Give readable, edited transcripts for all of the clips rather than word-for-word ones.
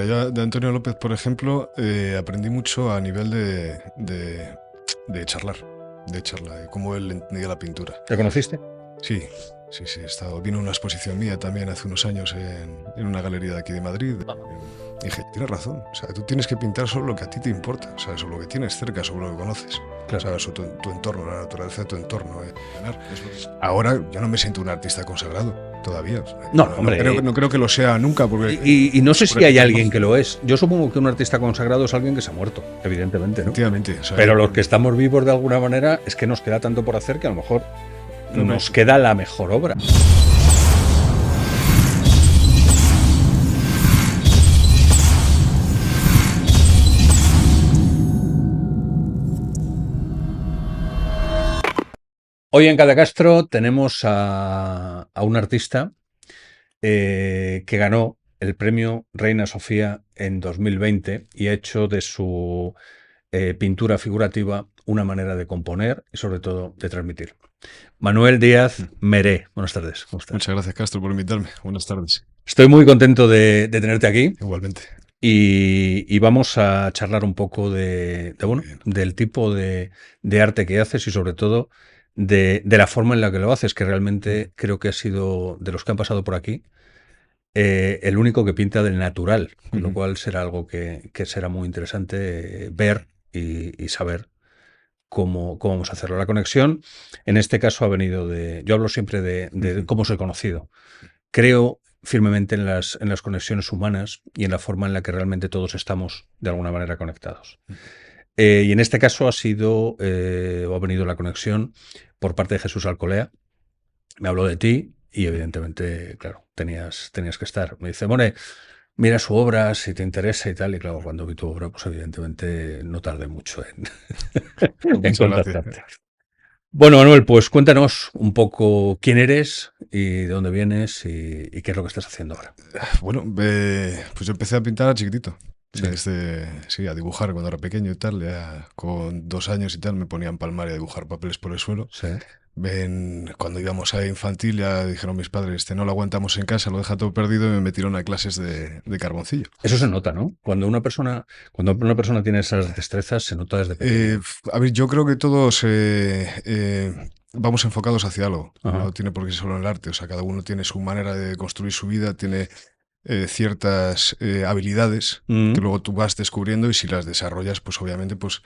Yo de Antonio López, por ejemplo, aprendí mucho a nivel de charlar, y cómo él entendía la pintura. ¿Te conociste? Sí, vino a una exposición mía también hace unos años en una galería de aquí de Madrid. Y dije, tienes razón, o sea, tú tienes que pintar solo lo que a ti te importa, o sea, sobre lo que tienes cerca, sobre lo que conoces. Claro. O sea, sobre tu entorno, la naturaleza de tu entorno. Ahora yo no me siento un artista consagrado, todavía. No, hombre. No creo que lo sea nunca. Porque, y no sé si hay alguien que lo es. Yo supongo que un artista consagrado es alguien que se ha muerto, evidentemente, ¿no? Efectivamente. O sea, pero los que estamos vivos de alguna manera es que nos queda tanto por hacer que a lo mejor nos queda la mejor obra. Hoy en Cadacastro tenemos a un artista que ganó el premio Reina Sofía en 2020 y ha hecho de su pintura figurativa una manera de componer y sobre todo de transmitir. Manuel Díaz Meré, buenas tardes. ¿Cómo estás? Muchas gracias, Castro, por invitarme. Buenas tardes. Estoy muy contento de tenerte aquí. Igualmente. Y vamos a charlar un poco del tipo de arte que haces y sobre todo de la forma en la que lo haces, que realmente creo que ha sido, de los que han pasado por aquí, el único que pinta del natural, con lo cual será algo que será muy interesante ver y saber cómo vamos a hacerlo. La conexión, en este caso, ha venido yo hablo siempre de cómo soy conocido. Creo firmemente en las conexiones humanas y en la forma en la que realmente todos estamos de alguna manera conectados. Y en este caso o ha venido la conexión por parte de Jesús Alcolea. Me habló de ti y evidentemente, claro, tenías que estar. Me dice, More, mira su obra, si te interesa y tal. Y claro, cuando vi tu obra, pues evidentemente no tardé mucho en contactarte. Bueno, Manuel, pues cuéntanos un poco quién eres y de dónde vienes y qué es lo que estás haciendo ahora. Bueno, pues yo empecé a pintar a chiquitito. Sí, a dibujar cuando era pequeño y tal. Ya con 2 años y tal me ponían palmar y a dibujar papeles por el suelo. Sí. Cuando íbamos a infantil ya dijeron mis padres, no lo aguantamos en casa, lo deja todo perdido, y me metieron a clases de carboncillo. Eso se nota, ¿no? Cuando una persona tiene esas destrezas, se nota desde pequeño. A ver, yo creo que todos vamos enfocados hacia algo. Ajá. No tiene por qué ser solo el arte. O sea, cada uno tiene su manera de construir su vida, tiene ciertas habilidades que luego tú vas descubriendo, y si las desarrollas, pues obviamente pues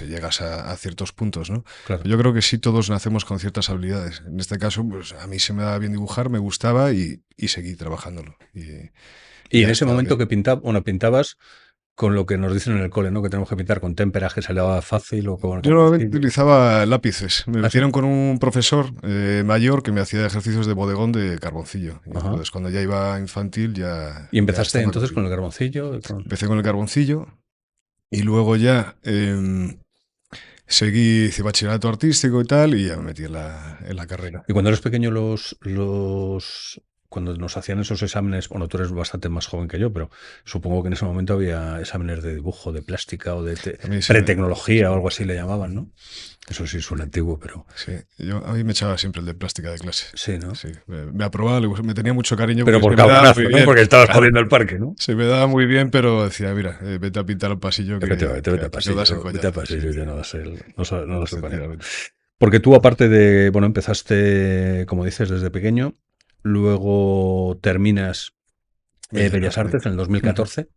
llegas a ciertos puntos, ¿no? Claro. Yo creo que sí, todos nacemos con ciertas habilidades. En este caso, pues a mí se me daba bien dibujar, me gustaba y seguí trabajándolo. Y en ese momento que pintabas con lo que nos dicen en el cole, ¿no? Que tenemos que pintar con témperas, que se le daba fácil o con... Yo normalmente utilizaba lápices. Me metieron con un profesor mayor que me hacía ejercicios de bodegón de carboncillo. Y entonces, cuando ya iba a infantil, ya... ¿Y empezaste entonces con el carboncillo? Empecé con el carboncillo y luego ya seguí, hice bachillerato artístico y tal, y ya me metí en la carrera. Y cuando eres pequeño, cuando nos hacían esos exámenes, bueno, tú eres bastante más joven que yo, pero supongo que en ese momento había exámenes de dibujo, de plástica o de pretecnología o algo así le llamaban, ¿no? Eso sí suena antiguo, pero... Sí, a mí me echaba siempre el de plástica de clase. Sí, ¿no? Sí, me aprobaba, me tenía mucho cariño. Pero por cabronazo, ¿no? Porque estabas jodiendo el parque, ¿no? Se me daba muy bien, pero decía, mira, vete a pintar al pasillo. Vete al pasillo, ya no das el pañal. Porque tú, aparte de, bueno, empezaste, como dices, desde pequeño, luego terminas Bellas Artes en el 2014.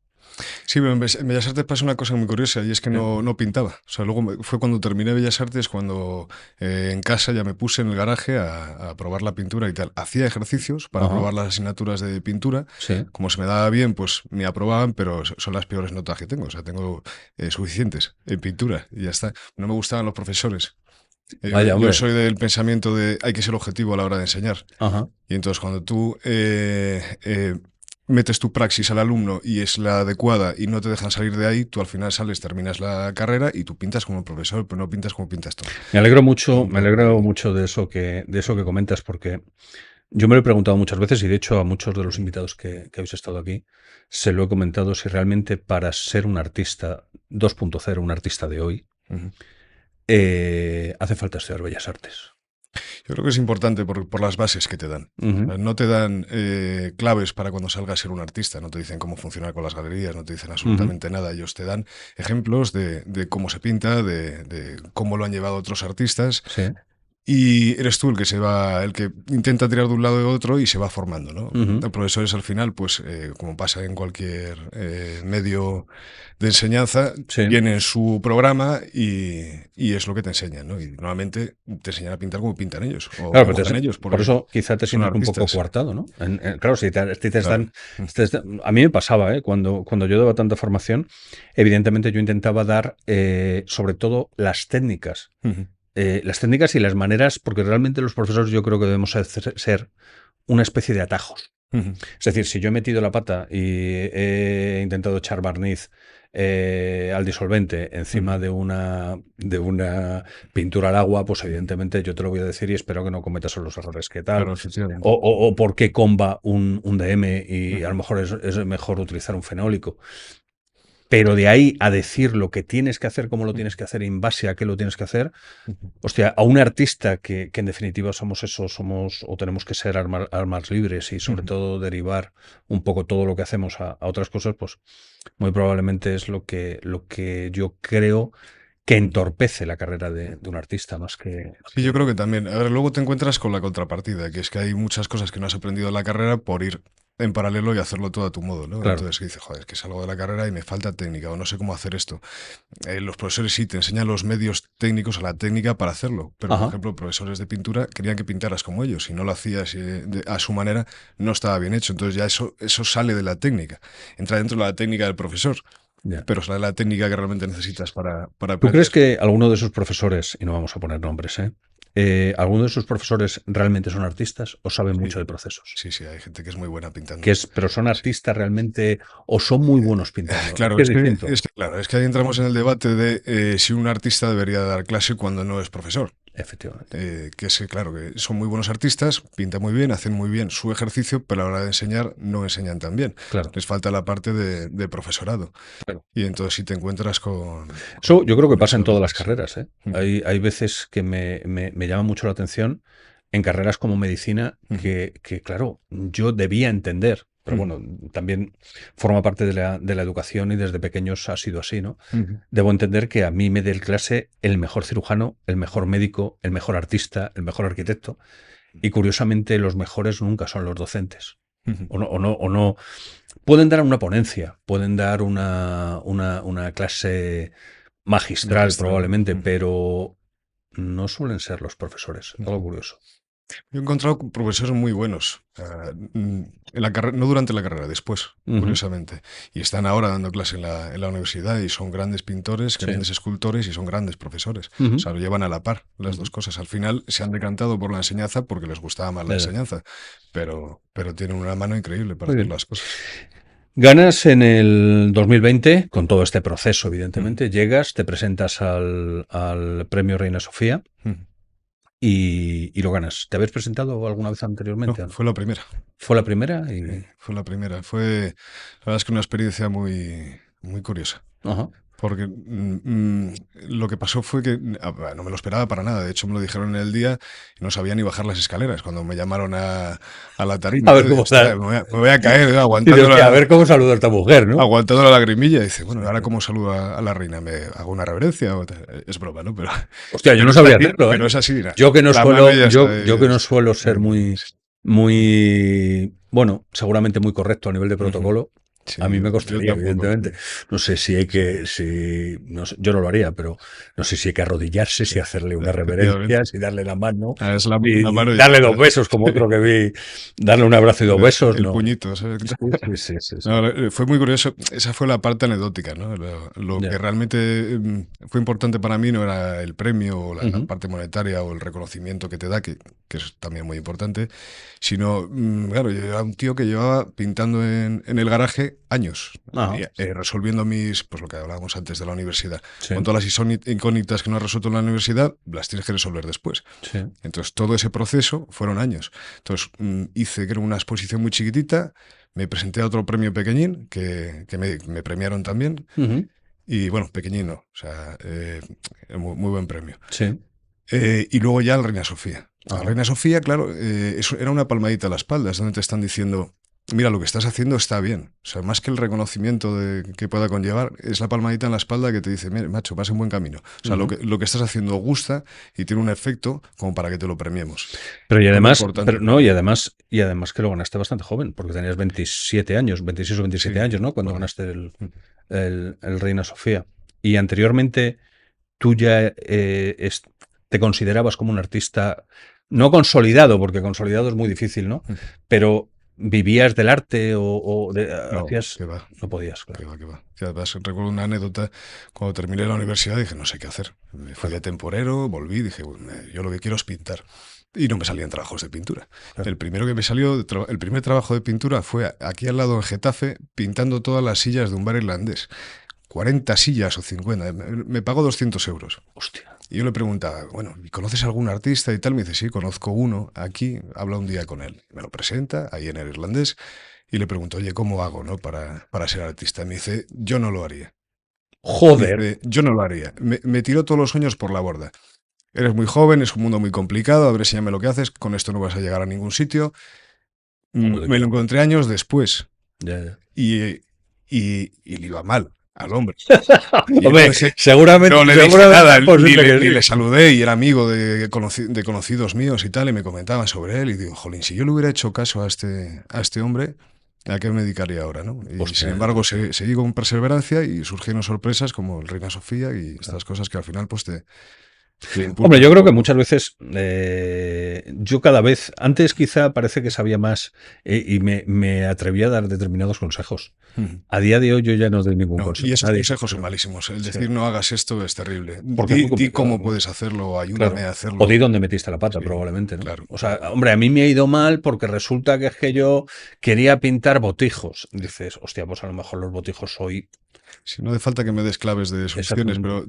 Sí, pero en Bellas Artes pasa una cosa muy curiosa, y es que no pintaba. O sea, luego fue cuando terminé Bellas Artes, cuando en casa ya me puse en el garaje a probar la pintura y tal. Hacía ejercicios para probar las asignaturas de pintura. Sí. Como se me daba bien, pues me aprobaban, pero son las peores notas que tengo. O sea, tengo suficientes en pintura y ya está. No me gustaban los profesores. Yo soy del pensamiento de hay que ser objetivo a la hora de enseñar. Ajá. Y entonces cuando tú metes tu praxis al alumno y es la adecuada y no te dejan salir de ahí, tú al final terminas la carrera y tú pintas como profesor, pero no pintas como pintas tú. Me alegro mucho de eso que comentas, porque yo me lo he preguntado muchas veces, y de hecho a muchos de los invitados que habéis estado aquí se lo he comentado, si realmente para ser un artista 2.0, un artista de hoy, hace falta estudiar Bellas Artes. Yo creo que es importante por las bases que te dan. No te dan claves para cuando salgas a ser un artista, no te dicen cómo funcionar con las galerías, no te dicen absolutamente nada. Ellos te dan ejemplos de cómo se pinta, de cómo lo han llevado otros artistas. Sí. Y eres tú el que intenta tirar de un lado de otro y se va formando, ¿no? Ujú. Los profesores al final, pues como pasa en cualquier medio de enseñanza, Sí. tienen su programa y es lo que te enseñan, ¿no? Y normalmente te enseñan a pintar como pintan ellos, o Claro, dibujan ellos, por porque eso quizá te son sientes un poco artistas. coartado, ¿no? Claro, si te Claro. están... A mí me pasaba, ¿eh? Cuando yo daba tanta formación, evidentemente yo intentaba dar sobre todo las técnicas. Las técnicas y las maneras, porque realmente los profesores yo creo que debemos ser una especie de atajos. Es decir, si yo he metido la pata y he intentado echar barniz al disolvente encima de una pintura al agua, pues evidentemente yo te lo voy a decir y espero que no cometas los errores que tal. Claro, efectivamente. O por qué comba un DM y a lo mejor es mejor utilizar un fenólico. Pero de ahí a decir lo que tienes que hacer, cómo lo tienes que hacer, en base a qué lo tienes que hacer, hostia, a un artista que en definitiva somos o tenemos que ser armas libres y sobre todo derivar un poco todo lo que hacemos a otras cosas, pues muy probablemente es lo que yo creo que entorpece la carrera de un artista más que... Sí, yo creo que también. A ver, luego te encuentras con la contrapartida, que es que hay muchas cosas que no has aprendido en la carrera por ir en paralelo y hacerlo todo a tu modo, ¿no? Claro. Entonces dices, joder, es que salgo de la carrera y me falta técnica o no sé cómo hacer esto. Los profesores sí te enseñan los medios técnicos a la técnica para hacerlo, pero Ajá. por ejemplo, profesores de pintura querían que pintaras como ellos. Si no lo hacías a su manera, no estaba bien hecho. Entonces ya eso sale de la técnica. Entra dentro de la técnica del profesor. Ya. Pero sale la técnica que realmente necesitas para ¿Tú aprender. crees que alguno de sus profesores, y no vamos a poner nombres, alguno de sus profesores realmente son artistas o saben mucho de procesos? Sí, hay gente que es muy buena pintando. Pero son artistas realmente o son muy buenos pintando. Claro, es distinto. Es que ahí entramos en el debate de si un artista debería dar clase cuando no es profesor. Efectivamente. Que es claro, que son muy buenos artistas, pintan muy bien, hacen muy bien su ejercicio, pero a la hora de enseñar no enseñan tan bien. Claro. Les falta la parte de profesorado. Claro. Y entonces si te encuentras con... Eso yo creo que pasa en todas las carreras. Hay veces que me llama mucho la atención en carreras como medicina que, claro, yo debía entender, pero bueno, también forma parte de la educación y desde pequeños ha sido así, ¿no? Debo entender que a mí me dé el clase el mejor cirujano, el mejor médico, el mejor artista, el mejor arquitecto, y curiosamente los mejores nunca son los docentes. O no. Pueden dar una ponencia, pueden dar una clase magistral probablemente, pero no suelen ser los profesores. Algo curioso. Yo he encontrado profesores muy buenos, en la carrera, no durante la carrera, después, curiosamente. Y están ahora dando clase en la universidad y son grandes pintores, grandes escultores y son grandes profesores. O sea, lo llevan a la par las dos cosas. Al final se han decantado por la enseñanza porque les gustaba más la enseñanza, pero tienen una mano increíble para hacer las cosas. Ganas en el 2020, con todo este proceso, evidentemente, llegas, te presentas al premio Reina Sofía. Y lo ganas. ¿Te habías presentado alguna vez anteriormente? No, fue la primera. ¿Fue la primera? Fue la primera. Fue, la verdad es que una experiencia muy, muy curiosa. Ajá. Porque lo que pasó fue que no me lo esperaba para nada. De hecho, me lo dijeron en el día y no sabía ni bajar las escaleras cuando me llamaron a la tarima. A ver cómo está. Me voy a caer, aguantando. A ver cómo saluda a esta mujer, ¿no? Aguantando la lagrimilla. Y dice, bueno, ahora cómo saludo a la reina. ¿Me hago una reverencia? Es broma, ¿no? Pero, hostia, yo no sabría hacerlo, ¿eh? Pero es así, mira. Yo que no suelo ser muy, bueno, seguramente muy correcto a nivel de protocolo. Sí, a mí me costaría, tampoco, evidentemente. No sé si hay que, no sé, yo no lo haría, pero no sé si hay que arrodillarse, si hacerle una reverencia, si darle la mano, es la mano darle 2 besos, como otro que vi, darle un abrazo y 2 besos. El no. puñito, ¿sabes? Sí. No, fue muy curioso. Esa fue la parte anecdótica, ¿no? Lo que realmente fue importante para mí no era el premio o la parte monetaria o el reconocimiento que te da, que es también muy importante, sino, claro, yo era un tío que llevaba pintando en el garaje años, resolviendo pues lo que hablábamos antes de la universidad. Con todas las incógnitas que no has resuelto en la universidad, las tienes que resolver después. Entonces, todo ese proceso fueron años. Entonces, hice, creo, una exposición muy chiquitita, me presenté a otro premio pequeñín, que me premiaron también, y bueno, pequeñino, o sea, muy buen premio. Y luego ya el Reina Sofía. La Reina Sofía, claro, era una palmadita a la espalda, es donde te están diciendo, mira, lo que estás haciendo está bien. O sea, más que el reconocimiento que pueda conllevar, es la palmadita en la espalda que te dice, mira, macho, vas en buen camino. O sea, lo que estás haciendo gusta y tiene un efecto como para que te lo premiemos. Pero y además, y además que lo ganaste bastante joven, porque tenías 27 años, 26 o 27 años, ¿no? Cuando ganaste el Reina Sofía. Y anteriormente tú ya te considerabas como un artista no consolidado, porque consolidado es muy difícil, ¿no? Pero ¿vivías del arte No, hacías? que va. No podías, claro. Que va. Y además, recuerdo una anécdota, cuando terminé la universidad dije, no sé qué hacer. Me fui de temporero, volví, dije, bueno, yo lo que quiero es pintar. Y no me salían trabajos de pintura. Claro. El primero que me salió, el primer trabajo de pintura fue aquí al lado en Getafe, pintando todas las sillas de un bar irlandés. 40 sillas o 50. Me pagó 200 euros. Hostia. Y yo le preguntaba, bueno, ¿conoces algún artista y tal? Me dice, sí, conozco uno aquí, habla un día con él. Me lo presenta, ahí en el irlandés, y le pregunto, oye, ¿cómo hago, no, para ser artista? Y me dice, yo no lo haría. Joder. Dice, yo no lo haría. Me tiró todos los sueños por la borda. Eres muy joven, es un mundo muy complicado, a ver, enséñame lo que haces, con esto no vas a llegar a ningún sitio. Me lo encontré años después. Ya. Y le iba mal al hombre. Hombre, seguramente no le dije nada, ni sí. le saludé, y era amigo de conocidos míos y tal, y me comentaban sobre él, y digo, jolín, si yo le hubiera hecho caso a este hombre, ¿a qué me dedicaría ahora, no? Y Hostia. sin embargo, seguí con perseverancia y surgieron sorpresas como el Reina Sofía y estas cosas que al final pues te Hombre, yo creo que muchas veces, yo cada vez, antes quizá parece que sabía más y me atrevía a dar determinados consejos. A día de hoy yo ya no doy ningún consejo. Y esos consejos son malísimos. El decir no hagas esto es terrible. Di cómo puedes hacerlo, ayúdame a hacerlo. O di dónde metiste la pata, probablemente, ¿no? Claro. O sea, hombre, a mí me ha ido mal porque resulta que es que yo quería pintar botijos. Dices, hostia, pues a lo mejor los botijos hoy... Si no hace falta que me des claves de soluciones, pero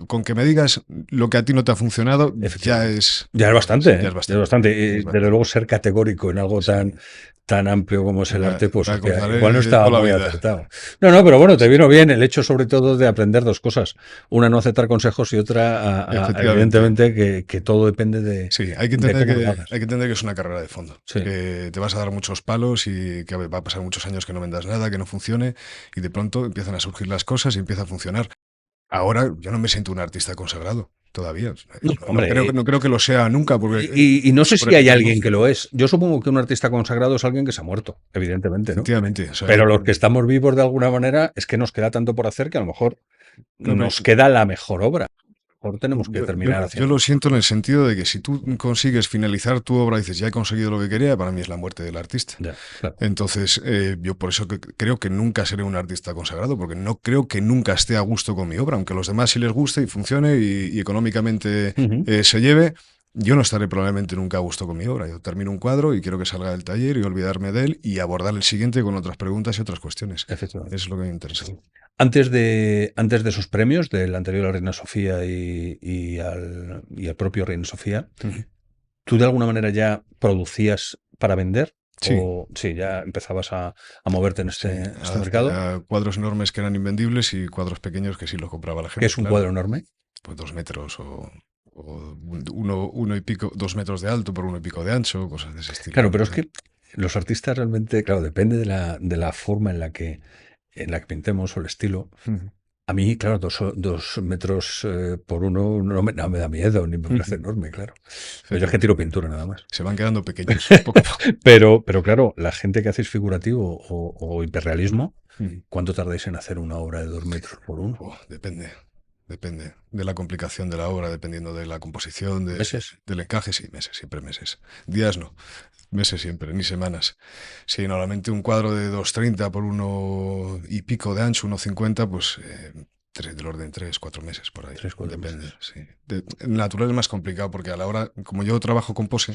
con que me digas lo que a ti no te ha funcionado, ya es bastante. Ya es bastante. Desde luego ser categórico en algo tan amplio como es el arte, pues igual no estaba muy acertado. No, pero bueno, te vino bien el hecho sobre todo de aprender dos cosas. Una, no aceptar consejos, y otra, evidentemente, que todo depende de... Sí, hay que entender que es una carrera de fondo. Sí. Que te vas a dar muchos palos y que va a pasar muchos años que no vendas nada, que no funcione, y de pronto empiezan a surgir las cosas y empieza a funcionar. Ahora yo no me siento un artista consagrado. Todavía. No creo que lo sea nunca. Porque, y no sé si hay alguien que lo es. Yo supongo que un artista consagrado es alguien que se ha muerto, evidentemente, ¿no? Efectivamente. O sea, pero los que estamos vivos de alguna manera es que nos queda tanto por hacer que a lo mejor nos queda la mejor obra. Mejor tenemos que terminar haciendo. Yo lo siento en el sentido de que si tú consigues finalizar tu obra y dices, ya he conseguido lo que quería, para mí es la muerte del artista. Ya, claro. Entonces, yo por eso creo que nunca seré un artista consagrado, porque no creo que nunca esté a gusto con mi obra, aunque a los demás sí les guste y funcione y económicamente se lleve. Yo no estaré probablemente nunca a gusto con mi obra. Yo termino un cuadro y quiero que salga del taller y olvidarme de él y abordar el siguiente con otras preguntas y otras cuestiones. Eso es lo que me interesa. Antes de esos premios, del anterior a Reina Sofía y al propio Reina Sofía, ¿tú de alguna manera ya producías para vender? Sí. Sí, ya empezabas a moverte en este mercado. Cuadros enormes que eran invendibles y cuadros pequeños que sí los compraba la gente. ¿Qué es un cuadro enorme? Pues 2 metros o 1 y pico, 2 metros de alto por 1 y pico de ancho, cosas de ese estilo. Claro, pero es que los artistas realmente, claro, depende de la forma en la que pintemos o el estilo. A mí, claro, 2 metros por 1 no me da miedo, ni me parece enorme, claro. Pero yo es que tiro pintura nada más. Se van quedando pequeños. pero claro, la gente que hacéis figurativo o hiperrealismo, ¿cuánto tardáis en hacer una obra de 2 metros por 1? Depende de la complicación de la obra, dependiendo de la composición, ¿Meses? Del encaje, sí, meses, siempre meses. Días no, meses siempre, ni semanas. Sí, normalmente un cuadro de 2,30 por 1 y pico de ancho, 1,50, pues del orden 3-4 meses por ahí. 3-4 depende, meses. Sí. El natural es más complicado porque a la hora, como yo trabajo con pose,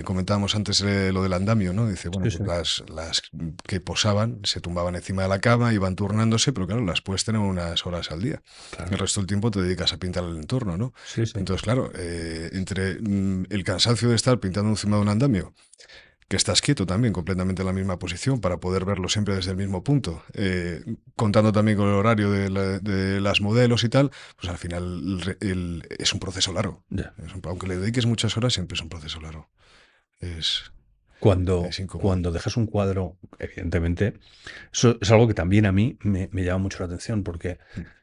comentábamos antes lo del andamio, ¿no? Dice, bueno, sí. Pues las que posaban se tumbaban encima de la cama, iban turnándose, pero claro, las puedes tener unas horas al día. Claro. El resto del tiempo te dedicas a pintar el entorno, ¿no? Sí. Entonces, claro, entre el cansancio de estar pintando encima de un andamio, que estás quieto también, completamente en la misma posición, para poder verlo siempre desde el mismo punto. Contando también con el horario de las modelos y tal, pues al final es un proceso largo. Ya. Aunque le dediques muchas horas, siempre es un proceso largo. Es Cuando, incómodo. cuando dejas un cuadro, evidentemente, eso es algo que también a mí me llama mucho la atención, porque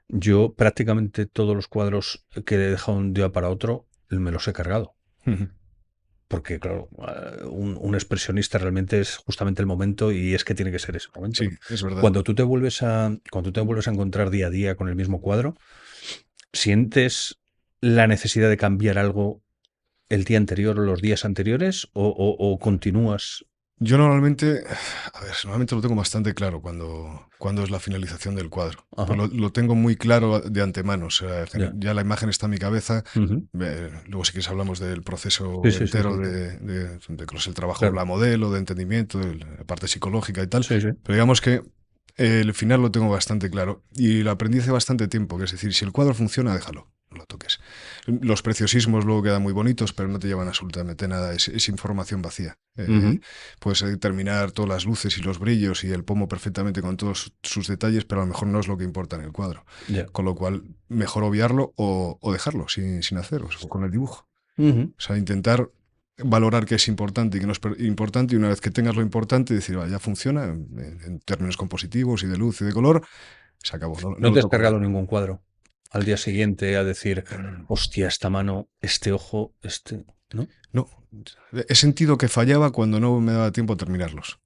yo prácticamente todos los cuadros que he dejado un día para otro me los he cargado. Porque, claro, un expresionista realmente es justamente el momento y es que tiene que ser ese momento, Sí, ¿no? es verdad. Cuando tú te vuelves a encontrar día a día con el mismo cuadro, ¿sientes la necesidad de cambiar algo el día anterior o los días anteriores o continúas? Yo normalmente, a ver, normalmente lo tengo bastante claro cuando es la finalización del cuadro. Pues Ajá, lo tengo muy claro de antemano, o sea, ya. ya la imagen está en mi cabeza. Ujú. Luego si quieres hablamos del Sí, proceso sí, sí, entero sí. de que es el trabajo de Claro. la modelo, de entendimiento, de la parte psicológica y tal. Sí, sí. Pero digamos que el final lo tengo bastante claro y lo aprendí hace bastante tiempo, que es decir, si el cuadro funciona, déjalo, no lo toques. Los preciosismos luego quedan muy bonitos, pero no te llevan absolutamente nada, es información vacía. Ujú. Puedes determinar todas las luces y los brillos y el pomo perfectamente con todos sus detalles, pero a lo mejor no es lo que importa en el cuadro. Ya. Con lo cual, mejor obviarlo o dejarlo sin hacer, o con el dibujo. Ujú. O sea, intentar valorar qué es importante y qué no es importante, y una vez que tengas lo importante, decir, ya funciona en términos compositivos y de luz y de color, se acabó, no ¿No lo te has toco más. cargado ningún cuadro al día siguiente a decir, hostia, esta mano, este ojo, este... ¿No? No, he sentido que fallaba cuando no me daba tiempo a terminarlos.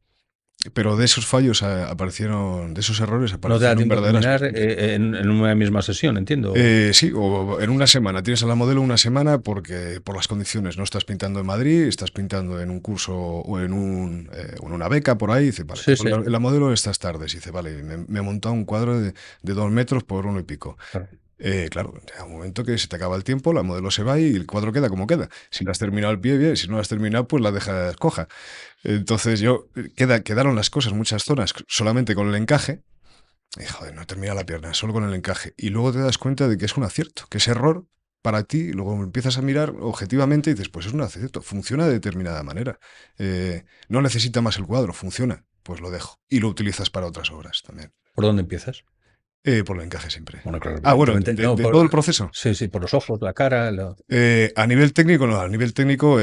Pero de esos fallos aparecieron, de esos errores No te da aparecieron tiempo a verdaderas terminar virtudes. en una misma sesión, entiendo. Sí, o en una semana. Tienes a la modelo una semana porque por las condiciones no estás pintando en Madrid, estás pintando en un curso o o en una beca por ahí. Y dice, vale, Sí, sí, la modelo estas tardes. Y dice, vale, me he montado un cuadro de 2 metros por 1 y pico. claro. Claro, llega un momento que se te acaba el tiempo, la modelo se va y el cuadro queda como queda. Si lo has terminado al pie, bien, si no lo has terminado, pues la dejas coja. Entonces quedaron las cosas, muchas zonas, solamente con el encaje. Y joder, no termina la pierna, solo con el encaje. Y luego te das cuenta de que es un acierto, que es error para ti. Y luego empiezas a mirar objetivamente y dices, pues es un acierto, funciona de determinada manera. No necesita más el cuadro, funciona, pues lo dejo. Y lo utilizas para otras obras también. ¿Por dónde empiezas? Por el encaje siempre. Bueno, claro, Ah, bueno, evidentemente. No, de todo el proceso. sí, sí, por los ojos, la cara. A nivel técnico, no, a nivel técnico,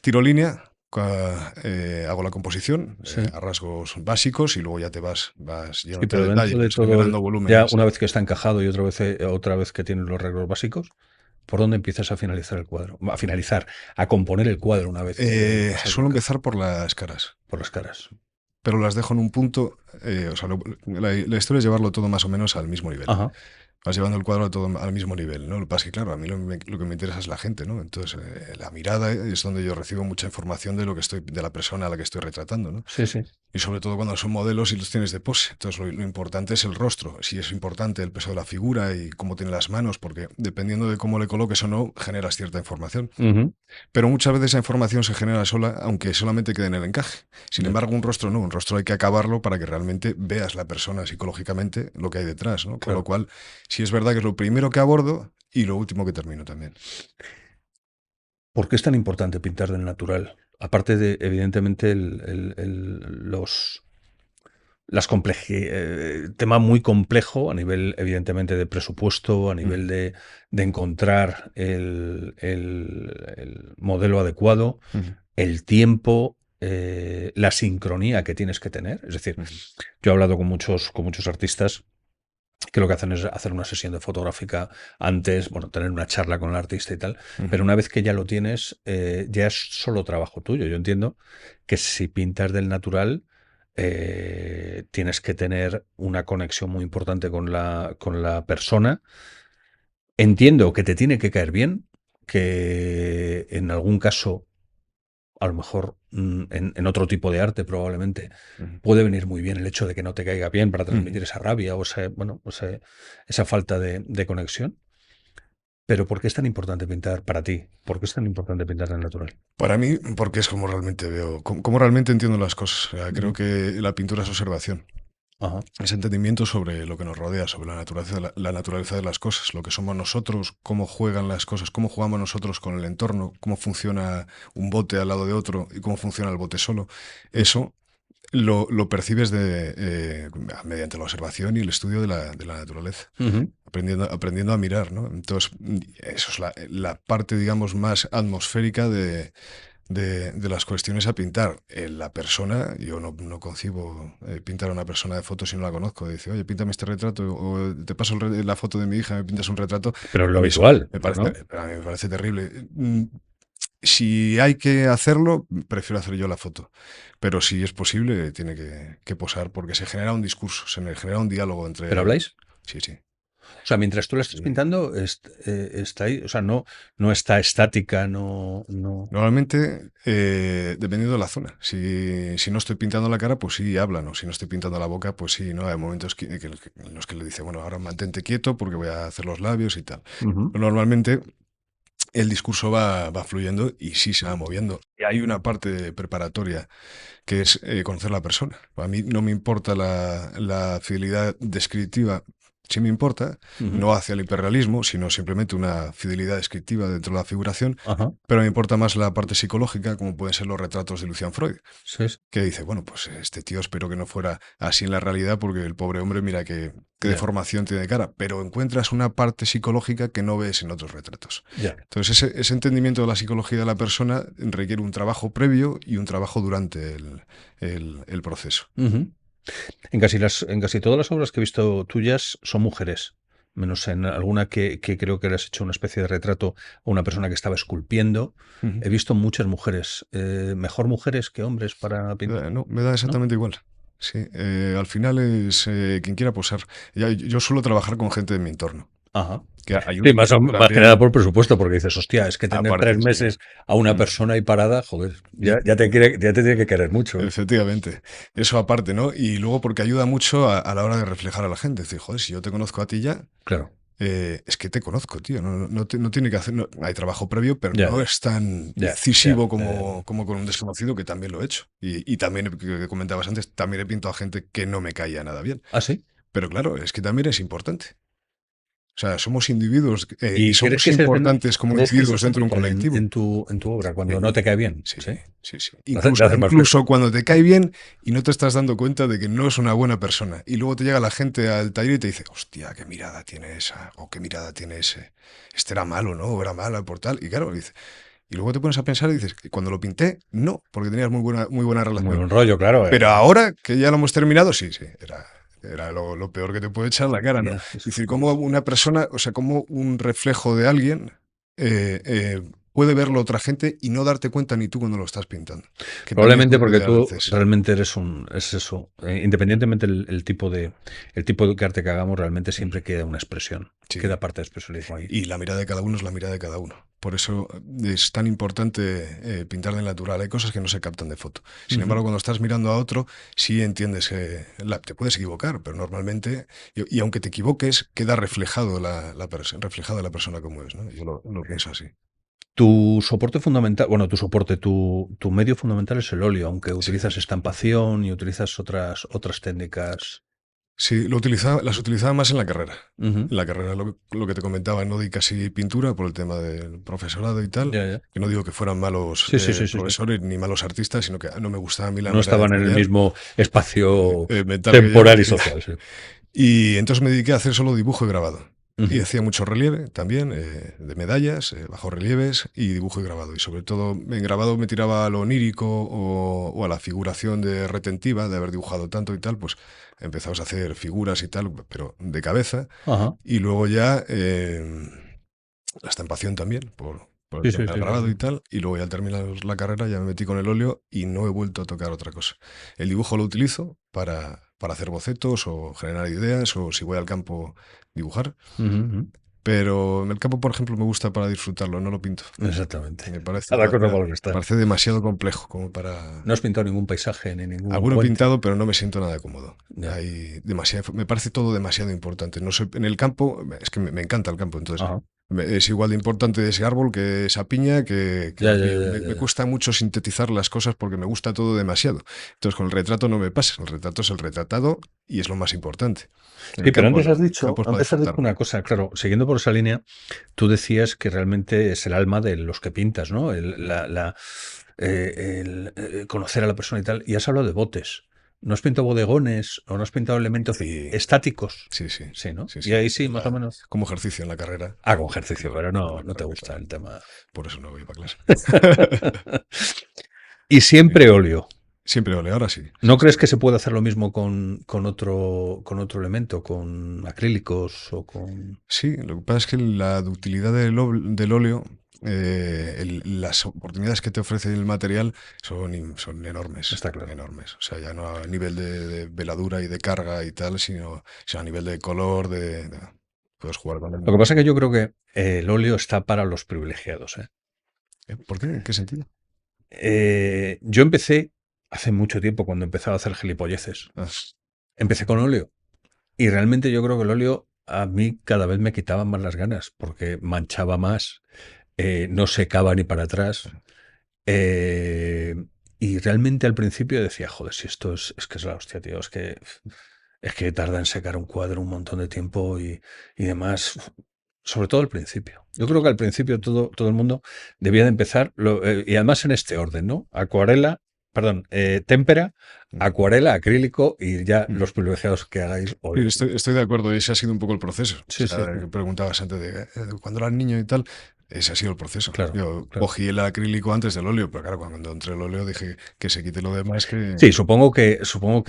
tiro línea, hago la composición Sí. a rasgos básicos y luego ya vas Sí, llenándote de pero dentro detalle, de vas todo, generando volumen. ya una vez que está encajado y otra vez que tienes los arreglos básicos, ¿por dónde empiezas a finalizar el cuadro? A finalizar, a componer el cuadro una vez que has Suelo acabado, empezar por las caras, por las caras. pero las dejo en un punto, o sea, la historia es llevarlo todo más o menos al mismo nivel. Ajá. Vas llevando el cuadro todo al mismo nivel, ¿no? Lo que pasa es que, claro, a mí lo que me interesa es la gente, ¿no? Entonces, la mirada es donde yo recibo mucha información de de la persona a la que estoy retratando, ¿no? Sí, sí. Y sobre todo cuando son modelos y los tienes de pose. Entonces, lo importante es el rostro. Si es importante el peso de la figura y cómo tiene las manos, porque dependiendo de cómo le coloques o no, generas cierta información. Ujú. Pero muchas veces esa información se genera sola, aunque solamente quede en el encaje. Sin Ya. embargo, un rostro no, un rostro hay que acabarlo para que realmente veas la persona psicológicamente lo que hay detrás, ¿no? Con Claro. lo cual, sí es verdad que es lo primero que abordo y lo último que termino también. ¿Por qué es tan importante pintar del natural? Aparte de, evidentemente, tema muy complejo a nivel, evidentemente, de presupuesto, a nivel de encontrar el modelo adecuado, el tiempo, la sincronía que tienes que tener. Es decir, yo he hablado con muchos artistas que lo que hacen es hacer una sesión de fotográfica antes, bueno, tener una charla con el artista y tal, pero una vez que ya lo tienes, ya es solo trabajo tuyo. Yo entiendo que si pintas del natural, tienes que tener una conexión muy importante con la persona. Entiendo que te tiene que caer bien, que en algún caso, a lo mejor en otro tipo de arte probablemente, puede venir muy bien el hecho de que no te caiga bien para transmitir esa rabia o esa falta de conexión. Pero ¿por qué es tan importante pintar para ti? ¿Por qué es tan importante pintar del natural? Para mí, porque es como realmente veo, como realmente entiendo las cosas. O sea, creo que la pintura es observación. Ajá. Ese entendimiento sobre lo que nos rodea, sobre la naturaleza de las cosas, lo que somos nosotros, cómo juegan las cosas, cómo jugamos nosotros con el entorno, cómo funciona un bote al lado de otro y cómo funciona el bote solo. Eso lo percibes mediante la observación y el estudio de la naturaleza, Ujú. aprendiendo a mirar, ¿no? Entonces, eso es la parte, digamos, más atmosférica de las cuestiones a pintar. La persona, yo no concibo pintar a una persona de foto si no la conozco. Dice, oye, píntame este retrato, o te paso la foto de mi hija, me pintas un retrato. Pero es lo A mí eso habitual, me parece, ¿no? a mí me parece terrible. Si hay que hacerlo, prefiero hacer yo la foto. Pero si es posible, tiene que posar, porque se genera un discurso, se genera un diálogo ¿Pero entre... habláis? Sí, sí. O sea, mientras tú la estás Sí. pintando, está ahí, o sea, no está estática, no. Normalmente, dependiendo de la zona. Si no estoy pintando la cara, pues sí hablan, o si no estoy pintando la boca, pues sí, ¿no? Hay momentos en los que le dice, bueno, ahora mantente quieto porque voy a hacer los labios y tal. Ujú. Pero normalmente el discurso va fluyendo y sí se va moviendo. Y hay una parte preparatoria que es conocer la persona. A mí no me importa la fidelidad descriptiva, sí me importa, Ujú. no hacia el hiperrealismo, sino simplemente una fidelidad descriptiva dentro de la figuración, Ajá. pero me importa más la parte psicológica, como pueden ser los retratos de Lucian Freud, Sí, sí. que dice, bueno, pues este tío espero que no fuera así en la realidad, porque el pobre hombre, mira qué Ya, deformación tiene de cara, pero encuentras una parte psicológica que no ves en otros retratos. ya. Entonces, ese entendimiento de la psicología de la persona requiere un trabajo previo y un trabajo durante el proceso. Ujú. En casi todas las obras que he visto tuyas son mujeres, menos en alguna que creo que le has hecho una especie de retrato a una persona que estaba esculpiendo. Ujú. He visto muchas mujeres, mejor mujeres que hombres para pintar, No, me da ¿no? exactamente igual. Sí, al final es quien quiera posar. Yo suelo trabajar con gente de mi entorno. Ajá. Que hay Sí, un más que nada también, por presupuesto, porque dices, hostia, es que tener aparte, tres sí. meses a una Mm. persona ahí parada, joder, Y ya te tiene que querer mucho, ¿eh? efectivamente, eso aparte, ¿no? Y luego porque ayuda mucho a la hora de reflejar a la gente. Es decir, joder, si yo te conozco a ti ya, Claro, es que te conozco, tío. No tiene que hacer. Hay trabajo previo, pero ya, no es tan ya, ya, incisivo ya. como con un desconocido, que también lo he hecho. Y también, que comentabas antes, también he pintado a gente que no me caía nada bien. ¿Ah, sí? Pero claro, es que también es importante. O sea, somos individuos y ¿Y crees somos que se importantes como individuos se dentro de un notan colectivo. en tu obra cuando no Y- te cae bien? sí, ¿Sí? sí, sí. Le haces más fresco. Incluso cuando te cae bien y no te estás dando cuenta de que no es una buena persona. Y luego te llega la gente al taller y te dice, hostia, qué mirada tiene esa, o qué mirada tiene ese. Este era malo, ¿no? O era mala por tal. Y claro, dice. Y luego te pones a pensar y dices, cuando lo pinté, no, porque tenías muy buena Muy relación. buen rollo, claro. Pero ahora que ya lo hemos terminado, sí, sí, era lo peor que te puede echar en la cara, ¿no? Ya, Es decir, como una persona, o sea, como un reflejo de alguien puede verlo otra gente y no darte cuenta ni tú cuando lo estás pintando. Que también probablemente porque sucede a tú veces. realmente es eso. Independientemente el tipo de arte que hagamos, realmente Mm. siempre queda una expresión. Sí. Queda parte de expresionismo ahí. Y la mirada de cada uno es la mirada de cada uno. Por eso es tan importante pintar de natural. Hay cosas que no se captan de foto. Sin Ujú. embargo, cuando estás mirando a otro, sí entiendes, te puedes equivocar, pero normalmente, y aunque te equivoques, queda reflejado reflejada la persona como es, ¿no? Yo lo pienso así. Tu soporte fundamental, bueno, tu medio fundamental es el óleo, aunque Sí. utilizas estampación y utilizas otras técnicas. Sí, las utilizaba más en la carrera. Ujú. En la carrera, lo que te comentaba, no di casi pintura por el tema del profesorado y tal. Ya, ya. Que no digo que fueran malos Sí, sí, sí, sí, sí. profesores ni malos artistas, sino que no me gustaba a mí la No manera de estaban en el enseñar mismo espacio mental que yo. temporal y social. Sí. Y entonces me dediqué a hacer solo dibujo y grabado. Y Ujú. hacía mucho relieve también, de medallas, bajos relieves y dibujo y grabado. Y sobre todo en grabado me tiraba a lo onírico o a la figuración de retentiva, de haber dibujado tanto y tal, pues empezamos a hacer figuras y tal, pero de cabeza. Ajá. Y luego ya la estampación también, por el Sí, sí, tema del sí, sí, grabado y sí. tal. Y luego ya al terminar la carrera ya me metí con el óleo y no he vuelto a tocar otra cosa. El dibujo lo utilizo para hacer bocetos o generar ideas o si voy al campo dibujar. Ujú, ujú. Pero en el campo, por ejemplo, me gusta para disfrutarlo, no lo pinto. Exactamente. Me parece, Cada cosa para lo que me está. parece demasiado complejo como para... No has pintado ningún paisaje ni ningún Alguno he puente. pintado, pero no me siento nada cómodo. Ya. Me parece todo demasiado importante. No sé, en el campo, es que me encanta el campo, entonces Ajá. Es igual de importante ese árbol que esa piña, que Ya, el ya, río. ya, Me ya. cuesta mucho sintetizar las cosas porque me gusta todo demasiado. Entonces con el retrato no me pasa. El retrato es el retratado y es lo más importante. Sí, El pero campo, antes has el dicho, campo es para antes has dicho disfrutarlo. una cosa, claro, siguiendo por esa línea, tú decías que realmente es el alma de los que pintas, ¿no? Conocer a la persona y tal, y has hablado de botes. ¿No has pintado bodegones o no has pintado elementos Sí, estáticos? sí, sí, Sí, ¿no? sí, Y sí. ahí sí, más o menos. Como ejercicio en la carrera. Hago ejercicio, pero En la no te carrera, gusta claro. el tema. Por eso no voy para clase. Y siempre óleo. Siempre ole, ahora sí. Sí, ¿No sí. crees que se puede hacer lo mismo con otro elemento, con acrílicos o con... Sí, lo que pasa es que la utilidad del óleo, las oportunidades que te ofrece el material son enormes, Está claro. enormes. O sea, ya no a nivel de veladura y de carga y tal, sino a nivel de color, puedes jugar con Lo que él. pasa es que yo creo que el óleo está para los privilegiados, ¿eh? ¿Por qué? ¿En qué sentido? Yo empecé hace mucho tiempo, cuando empezaba a hacer gilipolleces. Ah, Empecé con óleo y realmente yo creo que el óleo a mí cada vez me quitaba más las ganas porque manchaba más, no secaba ni para atrás. eh, y realmente al principio decía, joder, si esto es que es la hostia, tío, es que tarda en secar un cuadro un montón de tiempo y demás. Sobre todo al principio. Yo creo que al principio todo el mundo debía de empezar, y además en este orden, ¿no? Témpera, acuarela, acrílico y ya mm. los privilegiados que hagáis Sí, óleo. estoy de acuerdo, ese ha sido un poco el proceso. O Sí, sí, sea, sí. que preguntabas antes de cuando eras niño y tal, ese ha sido el proceso. Claro, Yo claro. cogí el acrílico antes del óleo, pero claro, cuando entré el óleo dije que se quite lo demás que... Sí, supongo que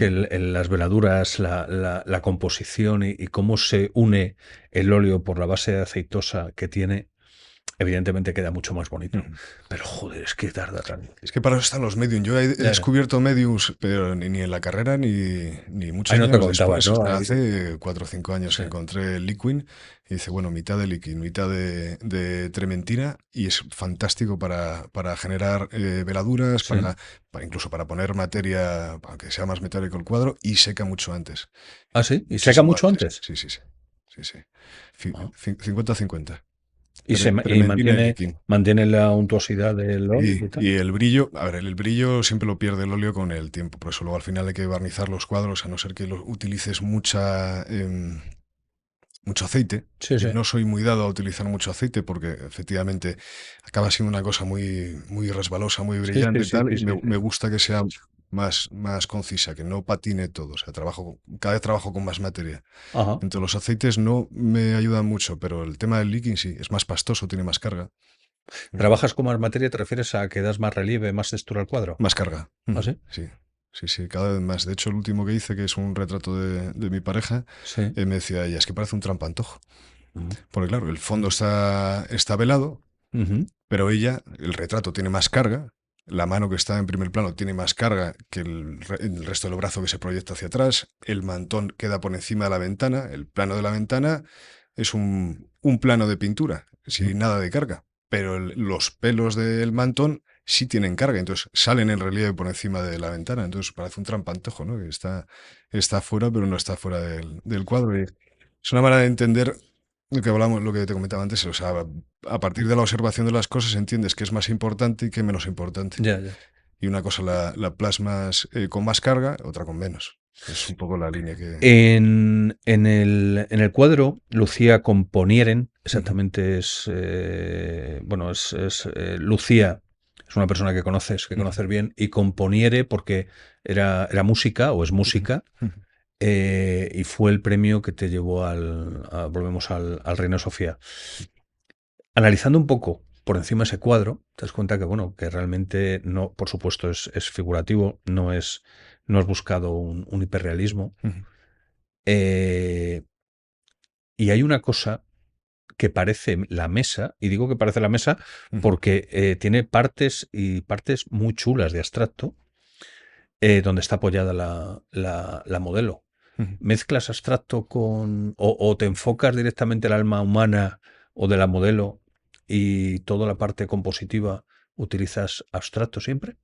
las veladuras, la composición y cómo se une el óleo por la base aceitosa que tiene, evidentemente queda mucho más bonito. Ujú. Pero joder, es que tarda tanto. Es que para eso están los medium. Yo he Ya, ya. descubierto mediums, pero ni en la carrera ni Ahí muchos no te años contabas, después. ¿no? Hasta Ahí, hace 4 o 5 años que sí. encontré el Liquin y dice, bueno, mitad de Liquin, mitad de trementina y es fantástico para generar veladuras, Sí. incluso para poner materia, para que sea más metálico el cuadro y seca mucho antes. Ah, sí. ¿Y seca Muchísimo mucho antes. antes? Sí, sí, sí. Sí, sí. Ah. 50-50. Y Trementina y mantiene, Liquin. mantiene la untuosidad del óleo y tal. Y el brillo, a ver, el brillo siempre lo pierde el óleo con el tiempo, por eso luego al final hay que barnizar los cuadros, a no ser que utilices mucho aceite. Sí, Yo sí. no soy muy dado a utilizar mucho aceite porque efectivamente acaba siendo una cosa muy, muy resbalosa, muy Sí, sí, brillante y sí, tal, sí, y sí, me sí. gusta que sea más concisa, que no patine todo. O sea, cada vez trabajo con más materia. Ajá. Entonces los aceites no me ayudan mucho, pero el tema del leaking sí, es más pastoso, tiene más carga. ¿Trabajas con más materia? ¿Te refieres a que das más relieve, más textura al cuadro? Más carga. ¿Ah, Ujú. sí? Sí, sí, sí, cada vez más. De hecho, el último que hice, que es un retrato de mi pareja, Sí. me decía ella, es que parece un trampantojo. Ujú. Porque claro, el fondo está velado, Ujú. pero el retrato tiene más carga. La mano que está en primer plano tiene más carga que el resto del brazo que se proyecta hacia atrás. El mantón queda por encima de la ventana. El plano de la ventana es un plano de pintura, sin nada de carga. Pero los pelos del mantón sí tienen carga, entonces salen en relieve por encima de la ventana. Entonces parece un trampantojo, ¿no? Que está fuera, pero no está fuera del cuadro. Y es una manera de entender lo que te comentaba antes. O sea, a partir de la observación de las cosas entiendes qué es más importante y qué menos importante. Ya, ya. Y una cosa la plasmas con más carga, otra con menos. Es un poco la línea que... En el cuadro, Lucía Componieren, Ujú, exactamente bueno, Lucía, es una persona que ujú, conoces bien, y Componiere porque era música o es ujú, música, ujú, y fue el premio que te llevó volvemos al Reina Sofía. Analizando un poco por encima ese cuadro, te das cuenta que, bueno, que realmente no, por supuesto, es figurativo, no has buscado un hiperrealismo. ujú, eh, y hay una cosa que parece la mesa, y digo que parece la mesa ujú, porque tiene partes y partes muy chulas de abstracto, donde está apoyada la modelo. ujú. ¿Mezclas abstracto o te enfocas directamente el alma humana o de la modelo y toda la parte compositiva ¿utilizas abstracto siempre?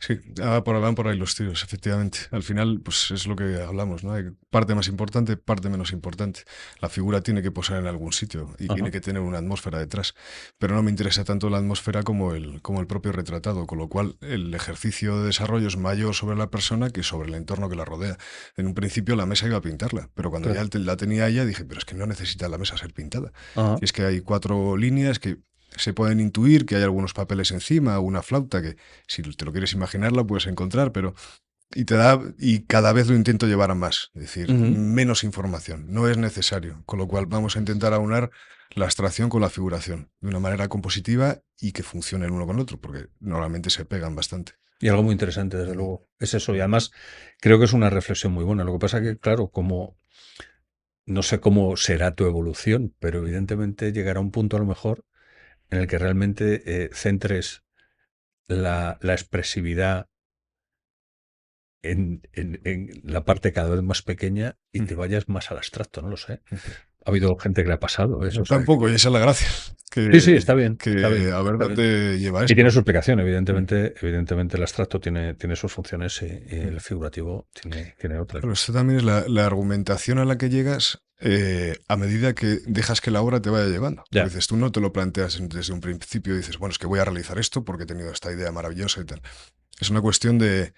Sí, van por ahí los tiros, efectivamente. Al final, pues es lo que hablamos, ¿no? Hay parte más importante, parte menos importante. La figura tiene que posar en algún sitio y Ajá. tiene que tener una atmósfera detrás. Pero no me interesa tanto la atmósfera como el propio retratado, con lo cual el ejercicio de desarrollo es mayor sobre la persona que sobre el entorno que la rodea. En un principio la mesa iba a pintarla, pero cuando Claro. ya la tenía ella dije, pero es que no necesita la mesa ser pintada. Ajá. Y es que hay 4 líneas que se pueden intuir, que hay algunos papeles encima, una flauta que si te lo quieres imaginar la puedes encontrar, pero y cada vez lo intento llevar a más, es decir, Ujú. menos información, no es necesario, con lo cual vamos a intentar aunar la abstracción con la figuración de una manera compositiva y que funcione el uno con el otro, porque normalmente se pegan bastante. Y algo muy interesante, desde luego, es eso. Y además creo que es una reflexión muy buena. Lo que pasa que, claro, como no sé cómo será tu evolución, pero evidentemente llegará un punto a lo mejor en el que realmente centres la expresividad en la parte cada vez más pequeña y te vayas más al abstracto, no lo sé. Ha habido gente que le ha pasado eso. O sea, Tampoco, y esa es la gracia, sí, sí, que, está bien, a ver está bien. dónde lleva Y tiene esto. su explicación, evidentemente el abstracto tiene sus funciones y el figurativo tiene otras. Claro, esto también es la argumentación a la que llegas a medida que dejas que la obra te vaya llevando. Porque Ya, dices, tú no te lo planteas desde un principio, dices, bueno, es que voy a realizar esto porque he tenido esta idea maravillosa y tal. Es una cuestión de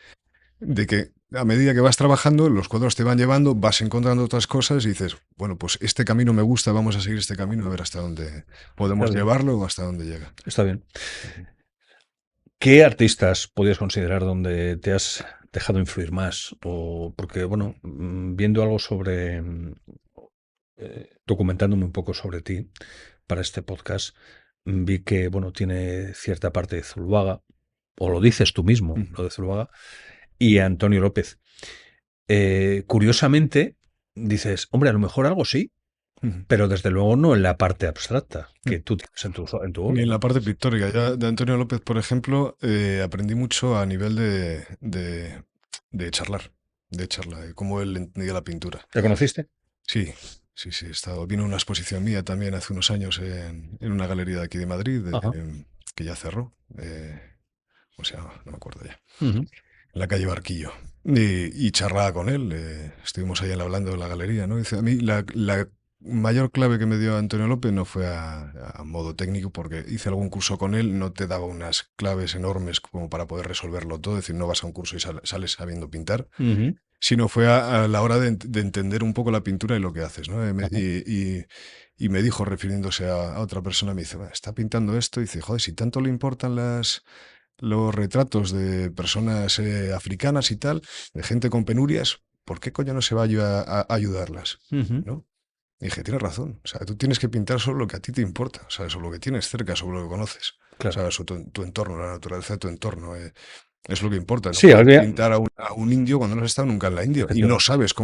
que a medida que vas trabajando, los cuadros te van llevando, vas encontrando otras cosas y dices, bueno, pues este camino me gusta, vamos a seguir este camino a ver hasta dónde está podemos bien, llevarlo o hasta dónde llega. está bien. ¿Qué artistas podrías considerar donde te has dejado influir más? O porque, bueno, viendo algo sobre, documentándome un poco sobre ti para este podcast, vi que, bueno, tiene cierta parte de Zuluaga, o lo dices tú mismo, Ujú, lo de Zuluaga, y Antonio López. Curiosamente, dices, hombre, a lo mejor algo sí, ujú. pero desde luego no en la parte abstracta que Mm. tú tienes en tu Ni obra, en la ¿no? parte pictórica. Ya de Antonio López, por ejemplo, aprendí mucho a nivel de charlar, de cómo él entendía la pintura. ¿Te conociste? Sí, sí, sí. Vino a una exposición mía también hace unos años en una galería de aquí de Madrid, Ajá. que ya cerró. ¿Cómo se llama? No me acuerdo ya. Ujú. En la calle Barquillo. Y charlaba con él. Estuvimos ahí hablando de la galería, ¿no? Dice, a mí la mayor clave que me dio Antonio López no fue a modo técnico, porque hice algún curso con él, no te daba unas claves enormes como para poder resolverlo todo, es decir, no vas a un curso y sales sabiendo pintar, Ujú. sino fue a la hora de entender un poco la pintura y lo que haces, ¿no? Ajá. Y me dijo, refiriéndose a otra persona, me dice, "Bueno, está pintando esto", y dice, joder, si tanto le importan los retratos de personas africanas y tal, de gente con penurias, ¿por qué coño no se va a ayudarlas? Ujú. ¿No? Y dije, tienes razón. O sea, tú tienes que pintar solo lo que a ti te importa, o sea, sobre lo que tienes cerca, sobre lo que conoces. O Claro. sea, tu entorno, la naturaleza de tu entorno. Es lo que importa. No Sí, puedes habría, pintar a un indio cuando no has estado nunca en la India y no efectivamente. sabes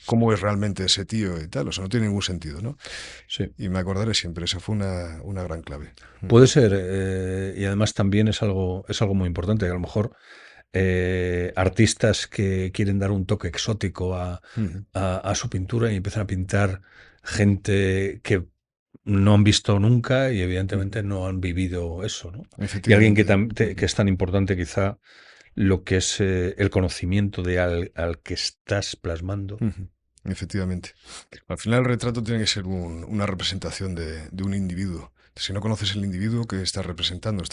cómo es realmente ese tío y tal. O sea, no tiene ningún sentido, ¿no? Sí. Y me acordaré siempre, esa fue una gran clave. Puede ser, y además también es algo muy importante. A lo mejor artistas que quieren dar un toque exótico Ujú. a su pintura y empiezan a pintar gente que no han visto nunca y Ujú. evidentemente no han vivido eso, ¿no? Y alguien que, Efectivamente. que es tan importante quizá lo que es el conocimiento de al que estás plasmando. Ujú. Efectivamente. Al final el retrato tiene que ser una representación de un individuo. Si no conoces el individuo que estás representando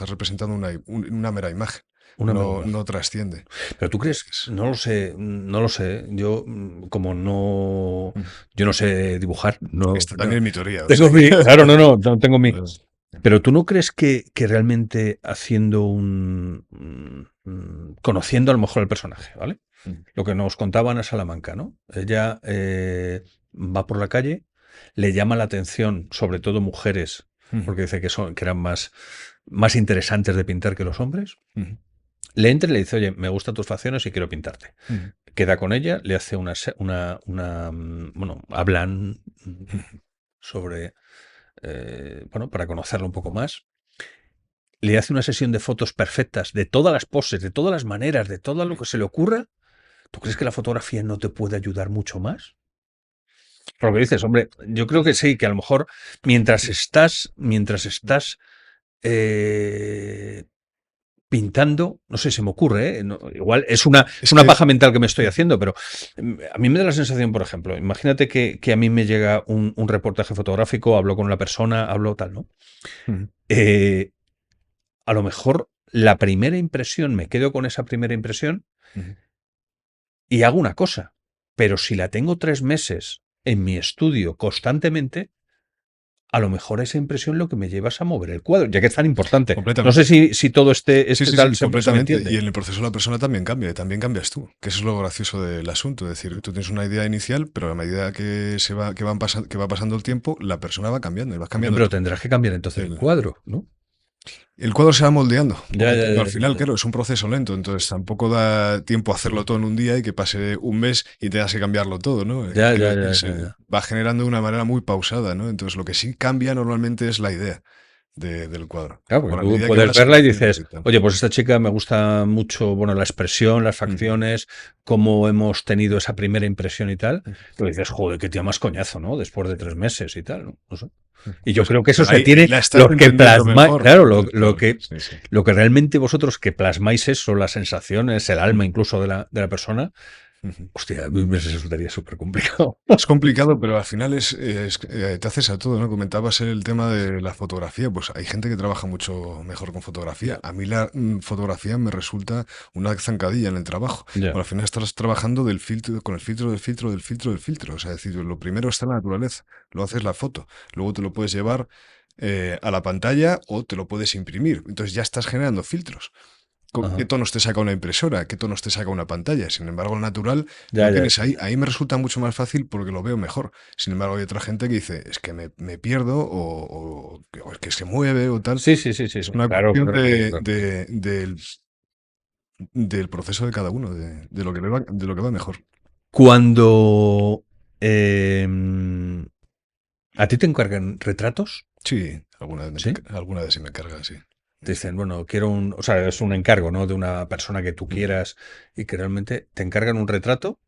una mera imagen. Una mera No, imagen. no trasciende. Pero tú crees, Es- no lo sé, no lo sé. Yo, como no, Ujú. yo no sé dibujar, no, Esta no. también es mi teoría, o sea Tengo que... mi, claro, no tengo mi. Pues, Pero tú no crees que realmente haciendo conociendo a lo mejor el personaje, ¿vale? ujú. Lo que nos contaba Ana Salamanca, ¿no? Ella va por la calle, le llama la atención, sobre todo mujeres, Ujú. porque dice que eran más interesantes de pintar que los hombres. Ujú. Le entra y le dice, oye, me gustan tus facciones y quiero pintarte. Ujú. Queda con ella, le hace bueno, hablan sobre, bueno, para conocerlo un poco más. Le hace una sesión de fotos perfectas, de todas las poses, de todas las maneras, de todo lo que se le ocurra. ¿Tú crees que la fotografía no te puede ayudar mucho más? Por lo que dices, hombre, yo creo que sí, que a lo mejor mientras estás pintando, no sé, se me ocurre, ¿eh? Igual es una Es que, paja mental que me estoy haciendo, pero a mí me da la sensación, por ejemplo, imagínate que a mí me llega un reportaje fotográfico, hablo con la persona, hablo tal, ¿no? Ujú, Eh, a lo mejor la primera impresión, me quedo con esa primera impresión ujú. y hago una cosa, pero si la tengo 3 meses en mi estudio constantemente, a lo mejor esa impresión lo que me lleva es a mover el cuadro, ya que es tan importante. No sé Completamente. si todo Sí, sí, tal sí, se me completamente. Y entiende. en el proceso la persona también cambia, y también cambias tú, que eso es lo gracioso del asunto. Es decir, tú tienes una idea inicial, pero a medida que va pasando el tiempo, la persona va cambiando y vas Coño, cambiando pero tú. tendrás que cambiar entonces el El, cuadro, ¿no? el cuadro se va moldeando poco Ya, a ya, poco. Al ya, final, ya, claro, es un proceso lento, entonces tampoco da tiempo a hacerlo todo en un día y que pase un mes y tengas que cambiarlo todo, ¿no? ya, ya, ya, ya, ya. Va generando de una manera muy pausada, ¿no? Entonces lo que sí cambia normalmente es la idea del cuadro. Claro, porque Con la tú medida que puedes vas verla y creciendo dices, y tal. oye, pues esta chica me gusta mucho, bueno, la expresión, las Ujú, facciones, cómo hemos tenido esa primera impresión y tal. ujú, Y dices, joder, qué tía más coñazo, ¿no? Después de 3 meses y tal, ¿no? No sé. ujú. Y yo Pues creo que eso se ahí tiene, la estás lo que entendiendo plasma, mejor. claro, Entonces, claro, sí, sí. lo que realmente vosotros que plasmáis eso, las sensaciones, el alma Ujú, incluso de la persona, ujú. hostia, a mí me resultaría súper complicado. Es complicado, pero al final te haces a todo, ¿no? Comentabas el tema de la fotografía, pues hay gente que trabaja mucho mejor con fotografía. Ya, A mí la fotografía me resulta una zancadilla en el trabajo. ya. Bueno, al final estás trabajando del filtro, con el filtro del filtro del filtro del filtro. O sea, es decir, lo primero está la naturaleza, lo haces la foto, luego te lo puedes llevar a la pantalla o te lo puedes imprimir. Entonces ya estás generando filtros. ¿Qué Ajá. tonos te saca una impresora? ¿Qué tonos te saca una pantalla? Sin embargo, el natural Ya, lo ya, tienes ya, ahí. ya. Ahí me resulta mucho más fácil porque lo veo mejor. Sin embargo, hay otra gente que dice, es que me pierdo o es que se mueve o tal. Sí, sí, sí, sí, Es sí. una Claro, cuestión claro, claro, claro. del proceso de cada uno, de lo que de lo que va mejor. Cuando em, a ti te encargan retratos, Sí, ¿sí? alguna vez sí me carga, sí. Te dicen, bueno, quiero o sea, es un encargo, ¿no? De una persona que tú Ujú. quieras y que realmente te encargan un retrato,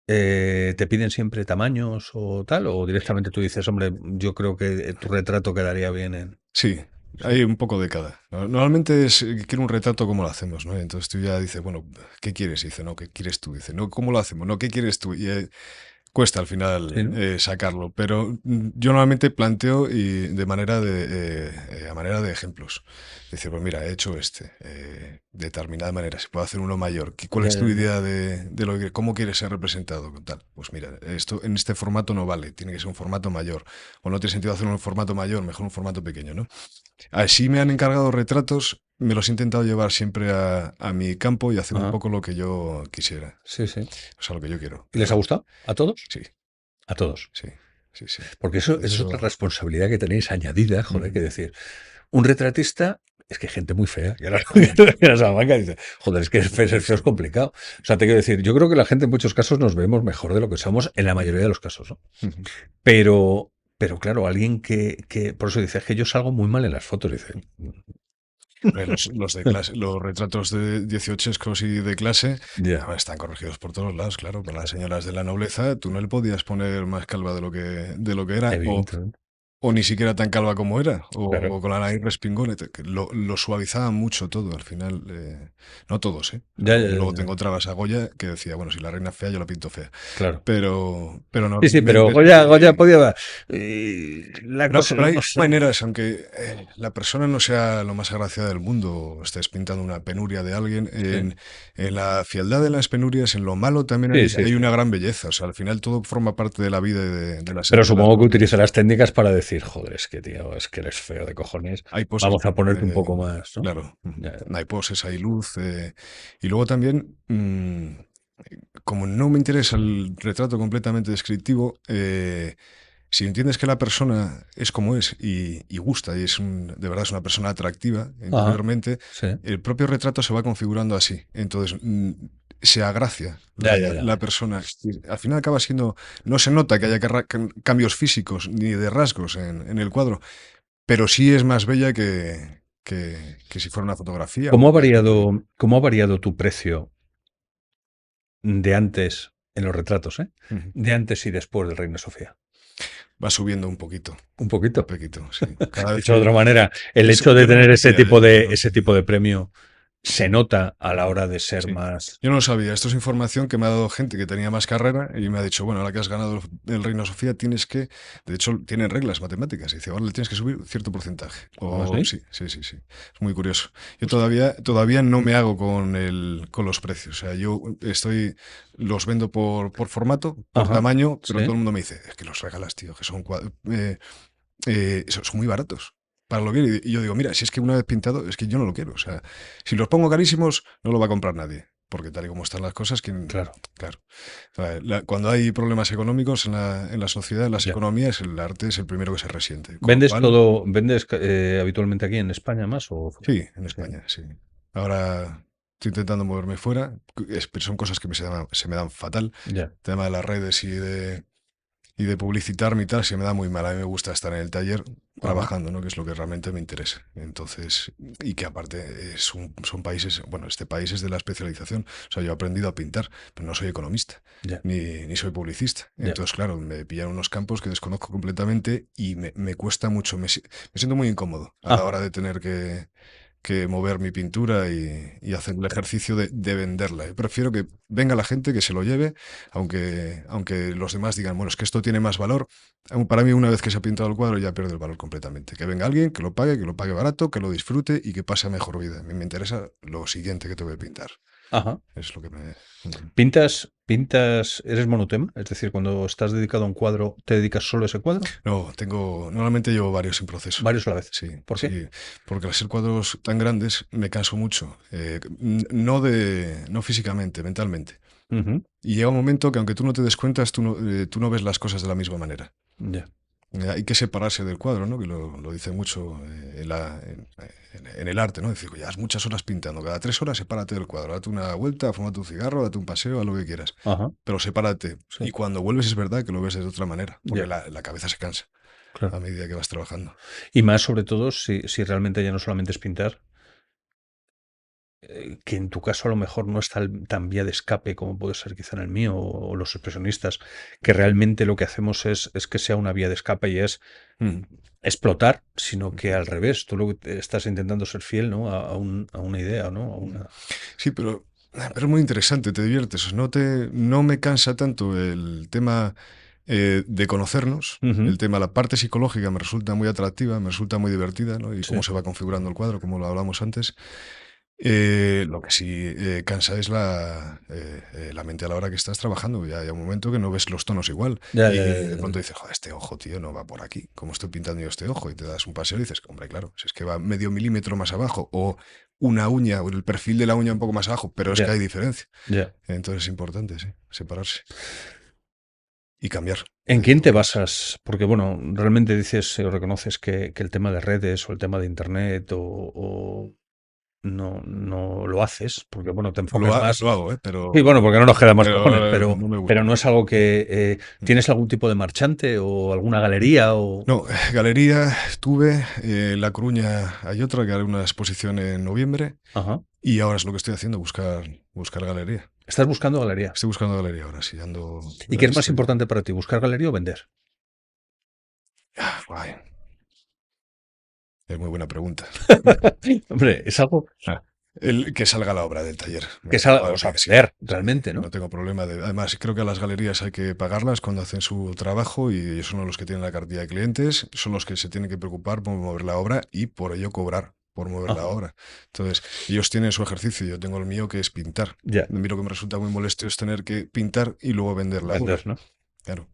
te piden siempre tamaños o tal, o directamente tú dices, hombre, yo creo que tu retrato quedaría bien en... Sí, Sí, hay un poco de cada. Normalmente es, quiero un retrato, ¿cómo lo hacemos? ¿No? Entonces tú ya dices, bueno, ¿qué quieres? Y dice, no, ¿qué quieres tú? Dice, no, ¿cómo lo hacemos? No, ¿qué quieres tú? Y cuesta al sí, final ¿no? sacarlo, pero yo normalmente planteo y de manera a manera de ejemplos. Decir, pues mira, he hecho de determinada manera, se puede hacer uno mayor. ¿Cuál Ya, es tu ya, ya. idea de lo que, cómo quieres ser representado? Tal. Pues mira, esto en este formato no vale, tiene que ser un formato mayor. O no tiene sentido hacer un formato mayor, mejor un formato pequeño, ¿no? Así me han encargado retratos, me los he intentado llevar siempre a mi campo y hacer un Ajá, poco lo que yo quisiera, sí, sí. o sea, lo que yo quiero. ¿Y les ha gustado? ¿A todos? Sí, A todos. sí, sí, sí. Porque De eso es otra hecho, responsabilidad que tenéis añadida, joder, que ujú, decir, un retratista, es que hay gente muy fea, y ahora la Salamanca dice, joder, es que ser sí, feo sí, es complicado. O sea, te quiero decir, yo creo que la gente en muchos casos nos vemos mejor de lo que somos, en la mayoría de los casos, ¿no? ujú. Pero claro, alguien por eso dice, es que yo salgo muy mal en las fotos, dice, Hombre, los de clase, los retratos de 18escos y de clase ya, están corregidos por todos lados, claro. Con las señoras de la nobleza, tú no le podías poner más calva de lo que era, evidentemente, o ni siquiera tan calva como era, claro, o con la nariz respingona, que lo suavizaba mucho todo al final. No todos, ¿eh? ya, ya, Luego ya, tengo otra Goya que decía, bueno, si la reina es fea, yo la pinto fea. claro. Pero Sí, sí, pero normalmente Goya podía, la cosa, Pero hay no sé, maneras, aunque la persona no sea lo más agraciada del mundo, estés pintando una penuria de alguien, sí, en la fealdad de las penurias, en lo malo también sí, sí, hay sí. una gran belleza. O sea, al final todo forma parte de la vida y de Pero de las supongo que personas. utilizarás técnicas para decir, joder, es que tío, es que eres feo de cojones. Hay poses, Vamos a ponerte un poco más, ¿no? claro, ujú. Ya, ya. Hay poses, hay luz. Y luego también, como no me interesa el retrato completamente descriptivo, si entiendes que la persona es como es y gusta y de verdad es una persona atractiva Ajá, interiormente, sí. el propio retrato se va configurando así. Entonces, se agracia Ya, ya, ya. la persona. Y al final acaba siendo, no se nota que haya cambios físicos ni de rasgos en el cuadro, pero sí es más bella que si fuera una fotografía o cualquier otra. Cómo ha variado tu precio de antes en los retratos, ¿eh? Ujú. De antes y después del Reina Sofía? va subiendo un poquito. Un Un poquito. poquito, sí. Cada vez Dicho de otra manera, el eso hecho de yo no lo tener ese sabía, tipo de, yo no- ese tipo de premio se sí. nota a la hora de ser Sí. más. Yo no lo sabía. Esto es información que me ha dado gente que tenía más carrera y me ha dicho, bueno, ahora que has ganado el Reina Sofía, tienes que, de hecho, tienen reglas matemáticas. Y dice, ahora le tienes que subir cierto porcentaje. ¿Ah, O sí? sí, sí, sí, sí. Es muy curioso. Yo Hostia. todavía no me hago con los precios. O sea, los vendo por formato, por Ajá. tamaño, pero todo Sí. el mundo me dice, es que los regalas, tío, que son muy baratos. Para lo bien, y yo digo, mira, si es que una vez pintado, es que yo no lo quiero. O sea, si los pongo carísimos, no lo va a comprar nadie. Porque tal y como están las cosas, Claro. claro. O sea, cuando hay problemas económicos en la sociedad, en las Ya. economías, el arte es el primero que se resiente. Con lo ¿Vendes cual, todo, vendes habitualmente aquí en España más o fuera? sí, en Sí. España, sí. Ahora estoy intentando moverme fuera. Pero son cosas que se me dan fatal. Ya. El tema de las redes y de publicitarme y tal, se me da muy mal. A mí me gusta estar en el taller Ajá. trabajando, ¿no? Que es lo que realmente me interesa. Entonces, y que aparte son países, bueno, este país es de la especialización. O sea, yo he aprendido a pintar, pero no soy economista, Ya. ni soy publicista. Ya. Entonces, claro, me pillan unos campos que desconozco completamente y me cuesta mucho, me siento muy incómodo a la Ajá. hora de tener que mover mi pintura y hacer el ejercicio de venderla. Yo prefiero que venga la gente, que se lo lleve, aunque los demás digan, bueno, es que esto tiene más valor. Para mí, una vez que se ha pintado el cuadro, ya pierde el valor completamente. Que venga alguien, que lo pague barato, que lo disfrute y que pase a mejor vida. A mí me interesa lo siguiente que tengo que pintar. Ajá. Es lo que me... ¿Eres monotema? Es decir, cuando estás dedicado a un cuadro, ¿te dedicas solo a ese cuadro? No, normalmente llevo varios en proceso. Varios a la vez. Sí, ¿Por qué? sí, porque al ser cuadros tan grandes me canso mucho, no físicamente, mentalmente. Ujú. Y llega un momento que aunque tú no te des cuenta, tú no ves las cosas de la misma manera. Ya. Hay que separarse del cuadro, ¿no? Que lo dice mucho en el arte, ¿no? Decir, ya muchas horas pintando, cada 3 horas sepárate del cuadro, date una vuelta, fúmate un cigarro, date un paseo, haz lo que quieras, Ajá. pero sepárate. Y Sí. cuando vuelves es verdad que lo ves de otra manera, porque Ya. la cabeza se cansa Claro. a medida que vas trabajando. Y más sobre todo si realmente ya no solamente es pintar, que en tu caso a lo mejor no es tan vía de escape como puede ser quizá en el mío o los expresionistas, que realmente lo que hacemos es que sea una vía de escape y es Mm. explotar, sino que al revés, tú lo que estás intentando ser fiel, ¿no? A una idea, ¿no? A una... Sí, pero es muy interesante, te diviertes. No me cansa tanto el tema de conocernos, Ujú. el tema, la parte psicológica me resulta muy atractiva, me resulta muy divertida, ¿no? Y Sí, cómo se va configurando el cuadro, como lo hablamos antes. Lo que sí cansa es la mente a la hora que estás trabajando. Ya hay un momento que no ves los tonos igual. ya, Y ya, que ya, de ya, pronto dices, joder, este ojo, tío, no va por aquí. ¿Cómo estoy pintando yo este ojo? Y te das un paseo y dices, hombre, claro, si es que va medio milímetro más abajo, o una uña, o el perfil de la uña un poco más abajo, pero es que ya, hay diferencia. ya. Entonces es importante, sí, separarse y cambiar ¿En de quién te todos lados. basas? Porque, bueno, realmente dices o reconoces que el tema de redes o el tema de internet o no lo haces, porque, bueno, te enfocas más. Lo hago, Sí, bueno, porque no nos quedan más cojones, no me pero gusta. no es algo que... ¿tienes algún tipo de marchante o alguna galería o...? No, galería tuve, en La Coruña hay otra que haré una exposición en noviembre. Ajá. Y ahora es lo que estoy haciendo, buscar galería. Estás buscando galería. Estoy buscando galería ahora, sí, ando. ¿Y qué es más Estoy. importante para ti, buscar galería o vender? Guay, es muy buena pregunta. Hombre, es algo Que salga la obra del taller. Me que da es algo, igual, o sea, sí, vender, sí, realmente, ¿no? no tengo problema. Además, creo que a las galerías hay que pagarlas cuando hacen su trabajo y ellos son los que tienen la cartilla de clientes, son los que se tienen que preocupar por mover la obra y por ello cobrar por mover la Ajá. obra. Entonces, ellos tienen su ejercicio, yo tengo el mío que es pintar. A Ya, mí lo que me resulta muy molesto es tener que pintar y luego vender la obra. vender, ¿no? Claro.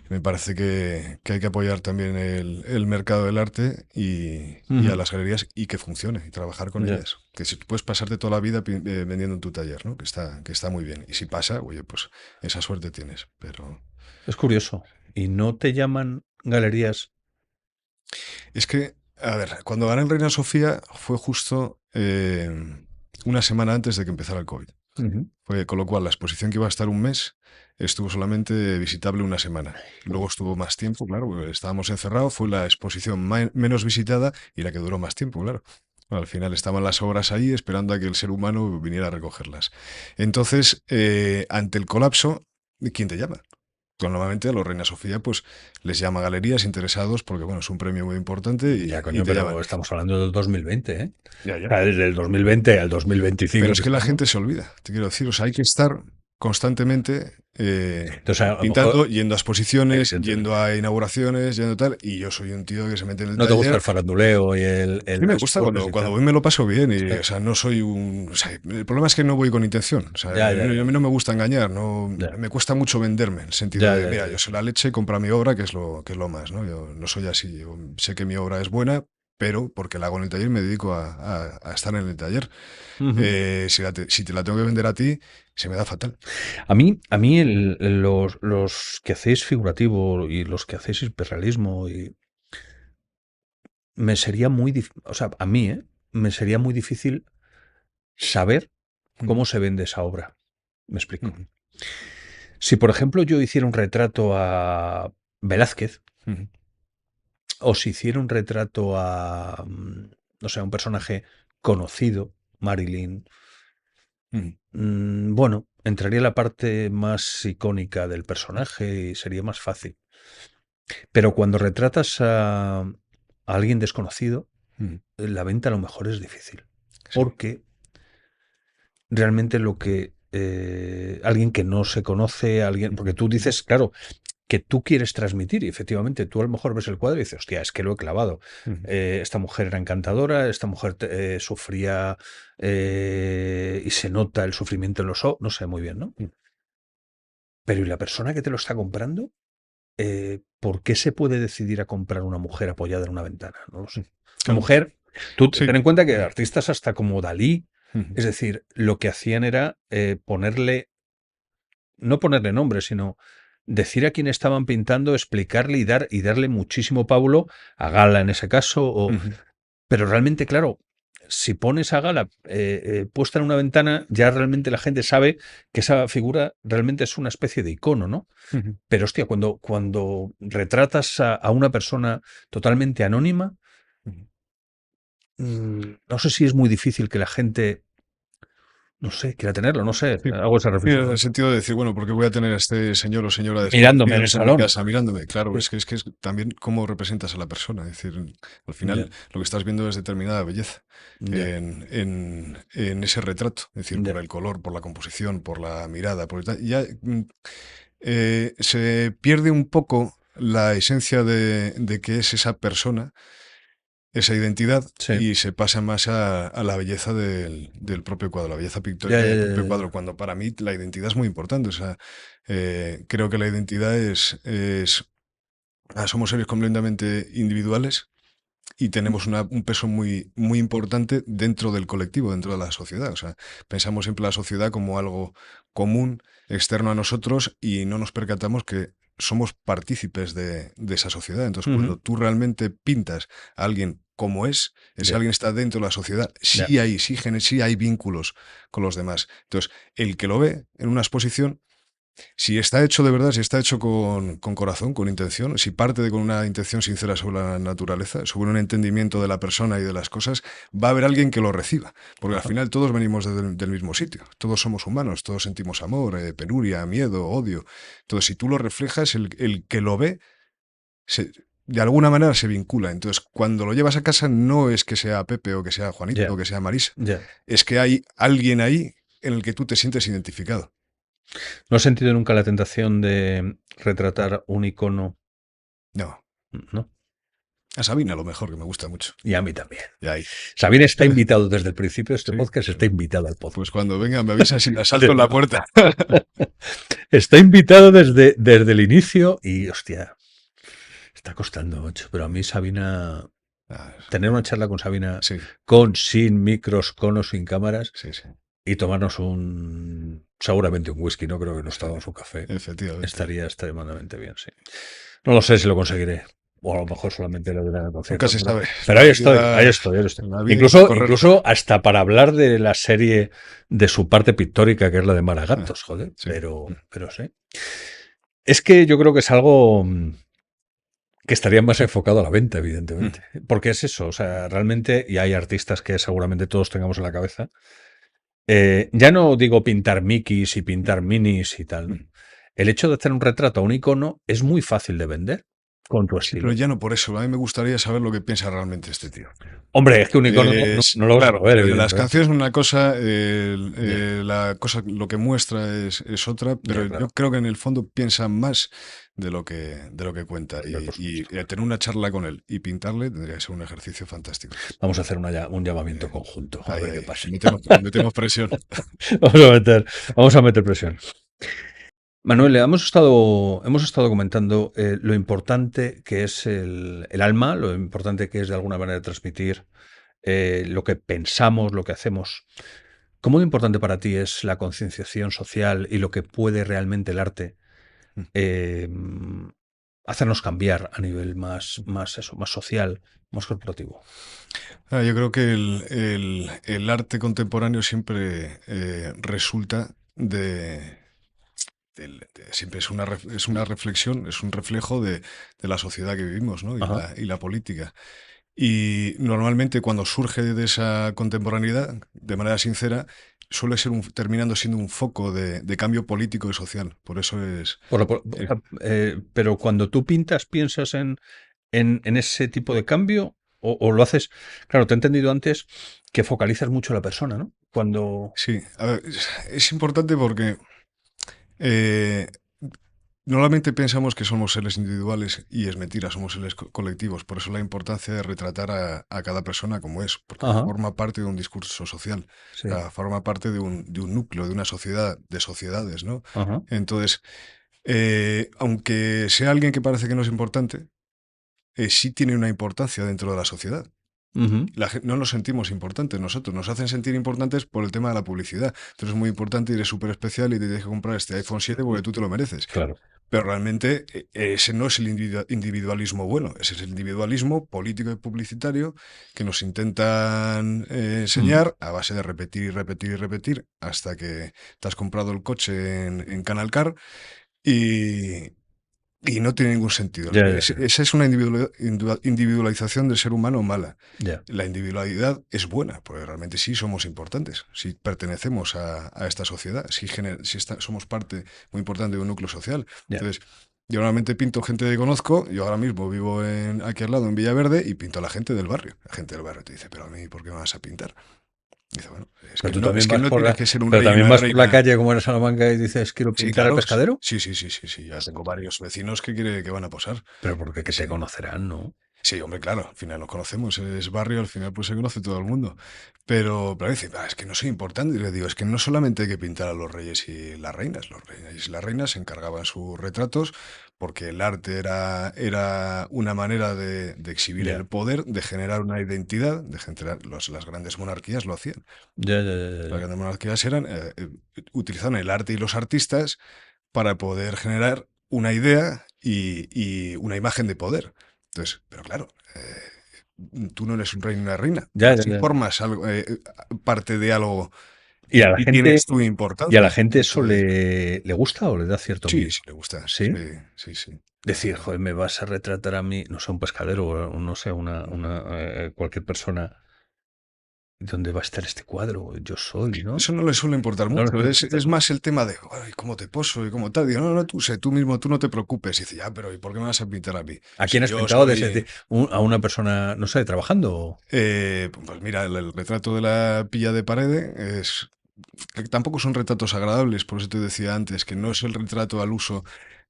Me parece que hay que apoyar también el mercado del arte y a Ujú. las galerías y que funcione y trabajar con Ya. ellas. Que si puedes pasarte toda la vida vendiendo en tu taller, ¿no? Que está muy bien. Y si pasa, oye, pues esa suerte tienes. Pero Es curioso. ¿Y no te llaman galerías? es que, a ver, cuando gané el Reina Sofía fue justo una semana antes de que empezara el COVID. Ujú. Con lo cual, la exposición que iba a estar un mes estuvo solamente visitable una semana. Luego estuvo más tiempo, claro, porque estábamos encerrados. Fue la exposición menos visitada y la que duró más tiempo, claro. Al final estaban las obras ahí esperando a que el ser humano viniera a recogerlas. Entonces, ante el colapso, ¿quién te llama? normalmente a los Reina Sofía pues les llama galerías interesados porque, bueno, es un premio muy importante Ya, y coño, te pero llaman. estamos hablando del 2020, ¿eh? Ya, O ya. sea, desde el 2020 al Pero 2025 es que que la estamos. gente se olvida, te quiero decir. O sea, hay que estar constantemente Entonces, a lo mejor, pintando, yendo a exposiciones, evidentemente, yendo a inauguraciones, yendo tal. Y yo soy un tío que se mete en el no te gusta taller. el faranduleo y Sí las me gusta, exposiciones y cuando tal. voy me lo paso bien y, Sí. o sea, no soy un... O sea, el problema es que no voy con intención. O sea, Ya, ya, a ya, mí no me gusta engañar, no, ya, me cuesta mucho venderme, en el sentido ya, de, ya, mira, ya, yo ya. soy la leche, compra mi obra, que es lo más, ¿no? Yo no soy así. Yo sé que mi obra es buena, pero porque la hago en el taller me dedico a estar en el taller. Ujú. Si te la tengo que vender a ti, se me da fatal. A mí los que hacéis figurativo y los que hacéis hiperrealismo me sería muy difícil, o sea, a mí, me sería muy difícil saber Ujú, cómo se vende esa obra. Me explico. ujú, Si, por ejemplo, yo hiciera un retrato a Velázquez, ujú, o si hiciera un retrato a, no sé, a un personaje conocido, Marilyn, ujú. bueno, entraría la parte más icónica del personaje y sería más fácil. Pero cuando retratas a alguien desconocido, Ujú. la venta a lo mejor es difícil. Sí. Porque realmente lo que alguien que no se conoce, alguien, porque tú dices, claro, que tú quieres transmitir y efectivamente tú a lo mejor ves el cuadro y dices, hostia, es que lo he clavado. Ujú, Esta mujer era encantadora, esta mujer sufría y se nota el sufrimiento en los ojos, no sé muy bien, ¿no? ujú. Pero ¿y la persona que te lo está comprando? ¿Por qué se puede decidir a comprar una mujer apoyada en una ventana? No lo sé. Una Claro. mujer, tú Sí. ten en cuenta que artistas hasta como Dalí, Ujú, es decir, lo que hacían era ponerle, no ponerle nombre, sino decir a quién estaban pintando, explicarle y darle muchísimo pábulo a Gala en ese caso. ujú, Pero realmente, claro, si pones a Gala puesta en una ventana, ya realmente la gente sabe que esa figura realmente es una especie de icono, ¿no? ujú, Pero hostia, cuando retratas a una persona totalmente anónima, ujú. no sé si es muy difícil que la gente, no sé, quiera tenerlo, no sé, Sí. hago esa Sí, en reflexión. el sentido de decir, bueno, ¿por qué voy a tener a este señor o señora Mirándome en el desconocidos en mi salón. casa mirándome? Claro, Sí, es también cómo representas a la persona. Es decir, al ya, final lo que estás viendo es determinada belleza ya, en ese retrato. Es decir, por ya, el color, por la composición, por la mirada, por el tal. Ya se pierde un poco la esencia de que es esa persona, esa identidad, sí, y se pasa más a la belleza del propio cuadro, la belleza ya, pictórica ya, del ya, propio ya, cuadro, ya. cuando para mí la identidad es muy importante. O sea, creo que la identidad somos seres completamente individuales y tenemos un peso muy, muy importante dentro del colectivo, dentro de la sociedad. O sea, pensamos siempre la sociedad como algo común, externo a nosotros, y no nos percatamos que somos partícipes de esa sociedad. Entonces, cuando Ujú, tú realmente pintas a alguien como es, ese ya, alguien está dentro de la sociedad, ya. sí hay vínculos con los demás. Entonces, el que lo ve en una exposición, si está hecho de verdad, si está hecho con corazón, con intención, si parte con una intención sincera sobre la naturaleza, sobre un entendimiento de la persona y de las cosas, va a haber alguien que lo reciba. Porque al Ajá. final todos venimos del mismo sitio. Todos somos humanos, todos sentimos amor, penuria, miedo, odio. Entonces, si tú lo reflejas, el que lo ve, de alguna manera se vincula. Entonces, cuando lo llevas a casa, no es que sea Pepe o que sea Juanito o Ya, que sea Marisa. ya. Es que hay alguien ahí en el que tú te sientes identificado. ¿No has sentido nunca la tentación de retratar un icono? No. ¿No? A Sabina, a lo mejor, que me gusta mucho. Y a mí también. Y ahí. Sabine está invitado desde el principio de este Sí. podcast, está invitado al Pues podcast. cuando venga me avisas y le asalto en la puerta. Está invitado desde el inicio y, hostia, está costando mucho. Pero a mí, Sabina, Ah, tener una charla con Sabina, sí, sin micros, con o sin cámaras, sí, sí. y tomarnos seguramente un whisky, no creo que nos Sí, tomamos un café, efectivamente. estaría extremadamente bien, sí. No lo sé si lo conseguiré. O a lo mejor solamente lo diré en el Nunca concierto. se sabe. Pero ahí estoy, ahí estoy, ahí estoy. La vida hay que Incluso, correrla. incluso hasta para hablar de la serie de su parte pictórica, que es la de Ah, Maragatos, joder. sí. Pero sí. Es que yo creo que es algo que estaría más enfocado a la venta, evidentemente. Porque es eso, o sea, realmente, y hay artistas que seguramente todos tengamos en la cabeza. Ya no digo pintar Mickeys y pintar minis y tal, ¿no? el hecho de hacer un retrato a un icono es muy fácil de vender con tu Sí, pero estilo. ya no por eso. A mí me gustaría saber lo que piensa realmente este tío. Hombre, es que un icono no, Es, no lo vas a claro, saber, las evidentemente. canciones son una cosa, Ya, la cosa, lo que muestra es otra, pero ya, yo claro. creo que en el fondo piensa más de lo que cuenta. Hombre, por supuesto. Tener una charla con él y pintarle tendría que ser un ejercicio fantástico. Vamos a hacer un llamamiento Eh, conjunto, a ahí, ver qué ahí, pasa. metemos presión. Vamos a meter presión. Manuel, hemos estado comentando lo importante que es el alma, lo importante que es de alguna manera transmitir lo que pensamos, lo que hacemos. ¿Cómo de importante para ti es la concienciación social y lo que puede realmente el arte eh, hacernos cambiar a nivel más social, más corporativo? Yo creo que el arte contemporáneo siempre resulta siempre es una reflexión, es un reflejo de la sociedad que vivimos, ¿no? Ajá. Y la política. Y normalmente cuando surge de esa contemporaneidad, de manera sincera, suele ser terminando siendo un foco de cambio político y social. Por eso es... O eh, sea, pero cuando tú pintas, ¿piensas en ese tipo de cambio? O lo haces? Claro, te he entendido antes que focalizas mucho a la persona, ¿no? Cuando. sí, a ver, es importante porque eh, normalmente pensamos que somos seres individuales y es mentira, somos seres colectivos. Por eso la importancia de retratar a cada persona como es, porque Ajá, forma parte de un discurso social, sí, forma parte de un núcleo, de una sociedad, de sociedades, ¿no? ajá, Entonces, aunque sea alguien que parece que no es importante, sí tiene una importancia dentro de la sociedad. ujú, No nos sentimos importantes nosotros, nos hacen sentir importantes por el tema de la publicidad. Entonces es muy importante y eres súper especial y te tienes que comprar este iPhone 7 porque tú te lo mereces. claro. Pero realmente ese no es el individualismo bueno, ese es el individualismo político y publicitario que nos intentan Mm, enseñar a base de repetir y repetir y repetir hasta que te has comprado el coche en Canal Car y, y no tiene ningún sentido. ya, ya, ya, Esa es una individualización del ser humano mala. ya, La individualidad es buena, porque realmente sí somos importantes, si pertenecemos a esta sociedad, si somos parte muy importante de un núcleo social. ya. Entonces, yo normalmente pinto gente que conozco, yo ahora mismo vivo aquí al lado, en Villaverde, y pinto a la gente del barrio. La gente del barrio te dice, pero a mí, ¿por qué me vas a pintar? Y dice, bueno, Pero tú es también que vas no por tienes la, que ser un pero rey y también una vas por la reina. calle como en Salamanca y dices, quiero Sí, pintar al claro, pescadero. sí, ya tengo varios vecinos que van a posar. Pero porque que Sí. te conocerán, ¿no? Sí, hombre, claro, al final nos conocemos, es barrio, al final pues se conoce todo el mundo. Pero dice, "Ah, es que no soy importante". Y le digo, es que no solamente hay que pintar a los reyes y las reinas, los reyes y las reinas se encargaban sus retratos porque el arte era una manera de exhibir Ya, el poder, de generar una identidad, las grandes monarquías lo hacían. ya, ya, ya, ya, Las ya. grandes monarquías utilizaban el arte y los artistas para poder generar una idea y una imagen de poder. Entonces, pero claro, tú no eres un rey ni una reina, Ya, pero ya, sí ya. formas parte de algo Y a y la sí gente, tienes tu y a la importancia. gente eso Entonces, le gusta o le da cierto sí, miedo. sí le gusta. ¿Sí? Sí, sí, sí. Decir, joder, me vas a retratar a mí, no sé, un pescadero o no sé, cualquier persona. ¿Dónde va a estar este cuadro? Yo soy, ¿no? Eso no le suele importar No, mucho. no importa, Es ¿no? más el tema de "Ay, cómo te poso y cómo tal". Digo, no, no, tú sé, tú mismo, tú no te preocupes. Y dice, ya, pero ¿y por qué me vas a pintar a mí? ¿A quién Si has yo pintado de soy. a una persona, no sé, trabajando? Pues mira, el retrato de la pilla de Parede es que tampoco son retratos agradables, por eso te decía antes que no es el retrato al uso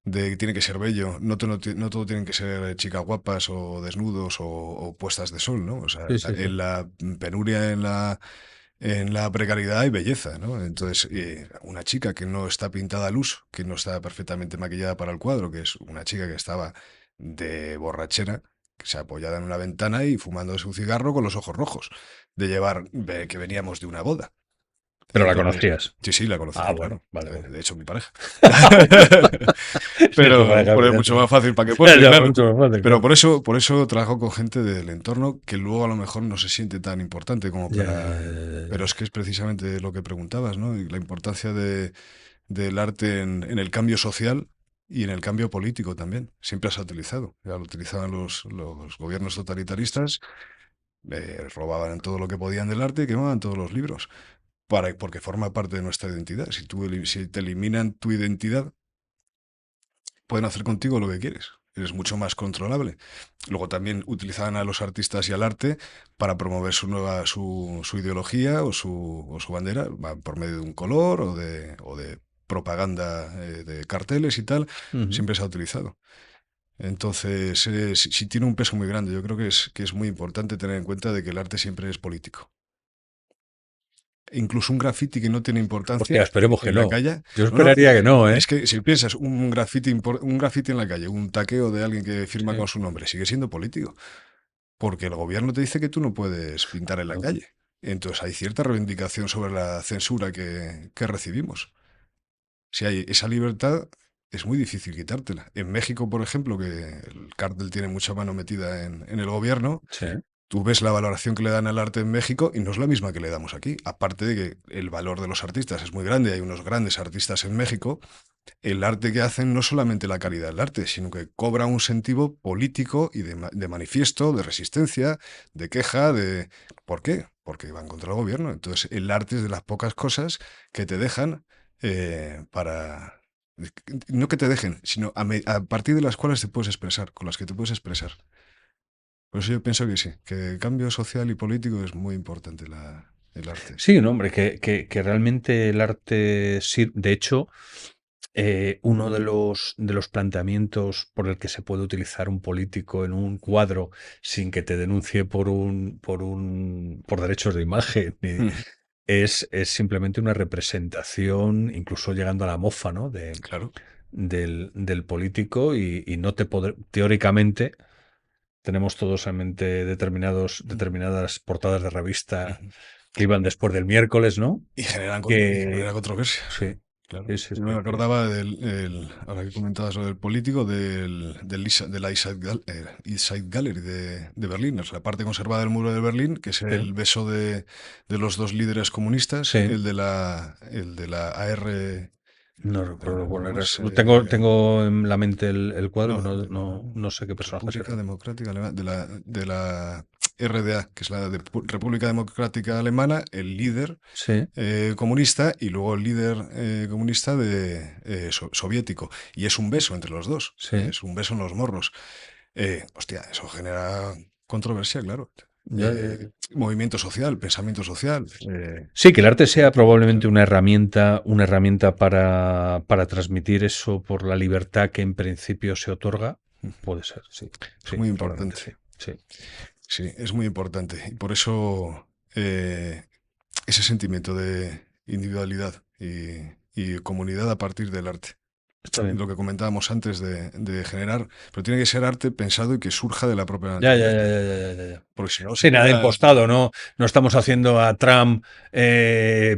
de que tiene que ser bello, no todo tienen que ser chicas guapas o desnudos o puestas de sol, ¿no? O sea, Sí, sí, sí. en la penuria, en la precariedad hay belleza, ¿no? Entonces, una chica que no está pintada al uso, que no está perfectamente maquillada para el cuadro, que es una chica que estaba de borrachera, que se apoyada en una ventana y fumándose un cigarro con los ojos rojos, que veníamos de una boda. Pero la Entonces, conocías. sí, sí, la conocí, Ah, claro. bueno, vale, vale. De hecho, mi pareja. Sí, tu Pero pareja, es mucho más evidentemente. fácil para que Ya, pose, ya, claro. mucho más fácil, Pero claro. por eso trabajo con gente del entorno que luego a lo mejor no se siente tan importante como Ya, ya, para... ya, Pero ya. es que es precisamente lo que preguntabas, ¿no? Y la importancia del arte en el cambio social y en el cambio político también. Siempre se ha utilizado. Ya lo utilizaban los gobiernos totalitaristas, robaban todo lo que podían del arte y quemaban todos los libros porque forma parte de nuestra identidad. Si te eliminan tu identidad, pueden hacer contigo lo que quieres. Eres mucho más controlable. Luego también utilizaban a los artistas y al arte para promover su ideología o su bandera por medio de un color o de propaganda de carteles y tal. Ujú. Siempre se ha utilizado. Entonces, sí tiene un peso muy grande. Yo creo que es muy importante tener en cuenta de que el arte siempre es político. Incluso un graffiti que no tiene Hostia, importancia esperemos que en la no. calle. Yo No, no, esperaría que no, ¿eh? es que si piensas un graffiti, un graffiti en la calle, un taqueo de alguien que firma Sí. con su nombre, sigue siendo político. Porque el gobierno te dice que tú no puedes pintar en la Ujú. calle. Entonces hay cierta reivindicación sobre la censura que recibimos. Si hay esa libertad, es muy difícil quitártela. En México, por ejemplo, que el cártel tiene mucha mano metida en el gobierno, Sí. tú ves la valoración que le dan al arte en México y no es la misma que le damos aquí. Aparte de que el valor de los artistas es muy grande, hay unos grandes artistas en México, el arte que hacen no solamente la calidad del arte, sino que cobra un sentido político y de manifiesto, de resistencia, de queja, de... ¿Por qué? Porque van contra el gobierno. Entonces, el arte es de las pocas cosas que te dejan para... No que te dejen, sino a partir de las cuales te puedes expresar, con las que te puedes expresar. Por eso yo pienso que sí, que el cambio social y político es muy importante el arte. Sí, no, hombre, que realmente el arte sirve. De hecho, uno de los planteamientos por el que se puede utilizar un político en un cuadro sin que te denuncie por derechos de imagen, Ujú. es simplemente una representación, incluso llegando a la mofa, ¿no? Claro. Del político y no te teóricamente tenemos todos en mente determinadas portadas de revista Ujú. que iban después del miércoles, ¿no? Y Que genera controversia. sí, Claro. sí, sí, Yo sí, me que- acordaba ahora que comentabas lo del político, de la East Side Gallery de Berlín, o sea, la parte conservada del muro de Berlín, que es sí, el beso de los dos líderes comunistas, sí. el de la AR, No recuerdo cuál ¿cómo era es? eso. Tengo en la mente el cuadro, pero no sé qué personajes República eran. Democrática Alemana, de la RDA, que es la República Democrática Alemana, el líder Sí, comunista y luego el líder comunista soviético. Y es un beso entre los dos, sí. es un beso en los morros. Hostia, eso genera controversia, claro. Ya, ya, ya. Movimiento social, pensamiento social. Sí, que el arte sea probablemente Claro, una herramienta para transmitir eso por la libertad que en principio se otorga, puede ser, sí, es sí, muy probablemente importante. sí, sí. Sí, es muy importante. Y por eso ese sentimiento de individualidad y comunidad a partir del arte. Está bien. Lo que comentábamos antes de generar, pero tiene que ser arte pensado y que surja de la propia Ya, ya, naturaleza. ya, ya, ya, ya, ya. Porque si no, se Sí, nada queda, impostado, ¿no? No estamos haciendo a Trump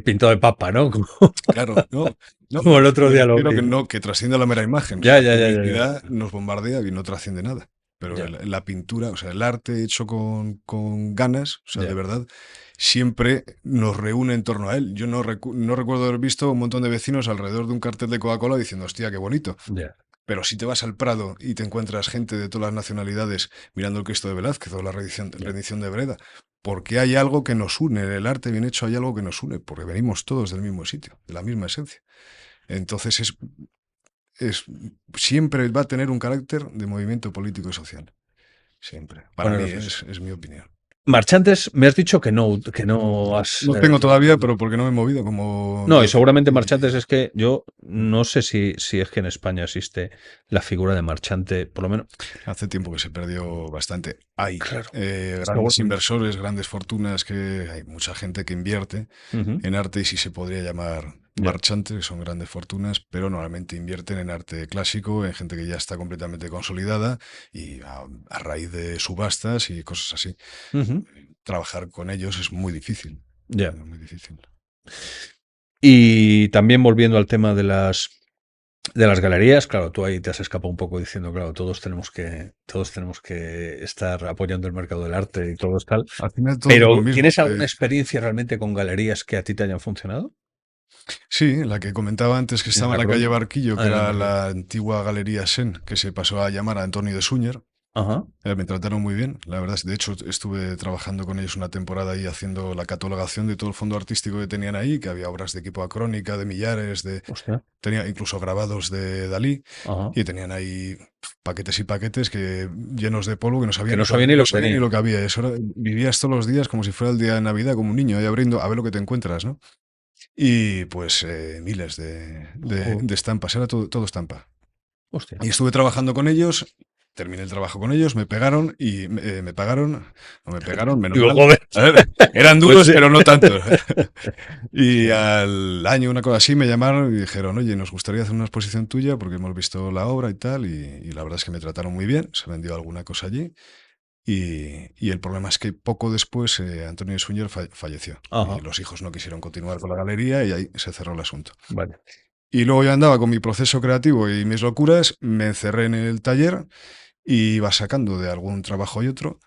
pintado de papa, ¿no? Como, claro, no, no, como el otro me día lo refiero que vi, ¿no? no, que trascienda la mera imagen. O sea, Ya, la ya, ya, ya, ya. publicidad nos bombardea y no trasciende nada. Pero Ya, la pintura, o sea, el arte hecho con ganas, o sea, de ya, verdad, siempre nos reúne en torno a él. Yo no recuerdo haber visto un montón de vecinos alrededor de un cartel de Coca-Cola diciendo, hostia, qué bonito. ya. Pero si te vas al Prado y te encuentras gente de todas las nacionalidades mirando el Cristo de Velázquez o la Ya. rendición de Breda, porque hay algo que nos une, en el arte bien hecho hay algo que nos une, porque venimos todos del mismo sitio, de la misma esencia. Entonces es, siempre va a tener un carácter de movimiento político y social. Siempre. Para Bueno, mí no sé. es mi opinión. Marchantes, me has dicho que no has. No tengo todavía, pero porque no me he movido, como No, te y decía. seguramente marchantes es que yo no sé si es que en España existe la figura de marchante, por lo menos. Hace tiempo que se perdió bastante. Hay Claro. grandes Seguramente. inversores, grandes fortunas, que hay mucha gente que invierte Ujú. en arte y sí se podría llamar Ya. marchantes, que son grandes fortunas, pero normalmente invierten en arte clásico, en gente que ya está completamente consolidada y a raíz de subastas y cosas así. Ujú. Trabajar con ellos es muy difícil, Ya. muy difícil. Y también volviendo al tema de las galerías, claro, tú ahí te has escapado un poco diciendo, claro, todos tenemos que estar apoyando el mercado del arte y todo es tal. Al final todo es lo Pero, mismo. ¿tienes alguna experiencia realmente con galerías que a ti te hayan funcionado? Sí, la que comentaba antes que En estaba en La la calle Coruña. Barquillo, Ah, que en La era Coruña. la antigua Galería Sen, que se pasó a llamar a Antonio de Súñer. Ajá. Me trataron muy bien, la verdad. De hecho, estuve trabajando con ellos una temporada ahí haciendo la catalogación de todo el fondo artístico que tenían ahí, que había obras de Equipo Acrónica, de Millares, Hostia. tenía incluso grabados de Dalí, Ajá. y tenían ahí paquetes y paquetes llenos de polvo que no Que sabían no ni sabía ni no lo que sabía ni tenía. lo que había. Vivías todos los días como si fuera el día de Navidad, como un niño, ahí abriendo a ver lo que te encuentras, ¿no? Y pues miles Jo, de estampas, era todo estampa. hostia. Y estuve trabajando con ellos, terminé el trabajo con ellos, me pegaron y me pagaron, no me pegaron, menos Digo, mal. joder. A ver, eran Pues duros, sí. pero no tanto. Y Sí. al año, una cosa así, me llamaron y dijeron, oye, nos gustaría hacer una exposición tuya porque hemos visto la obra y tal, y la verdad es que me trataron muy bien, se vendió alguna cosa allí, y el problema es que poco después Antonio Suñer falleció, y Ajá. los hijos no quisieron continuar con la galería y ahí se cerró el asunto. Vale. Y luego yo andaba con mi proceso creativo y mis locuras, me encerré en el taller y iba sacando de algún trabajo y otro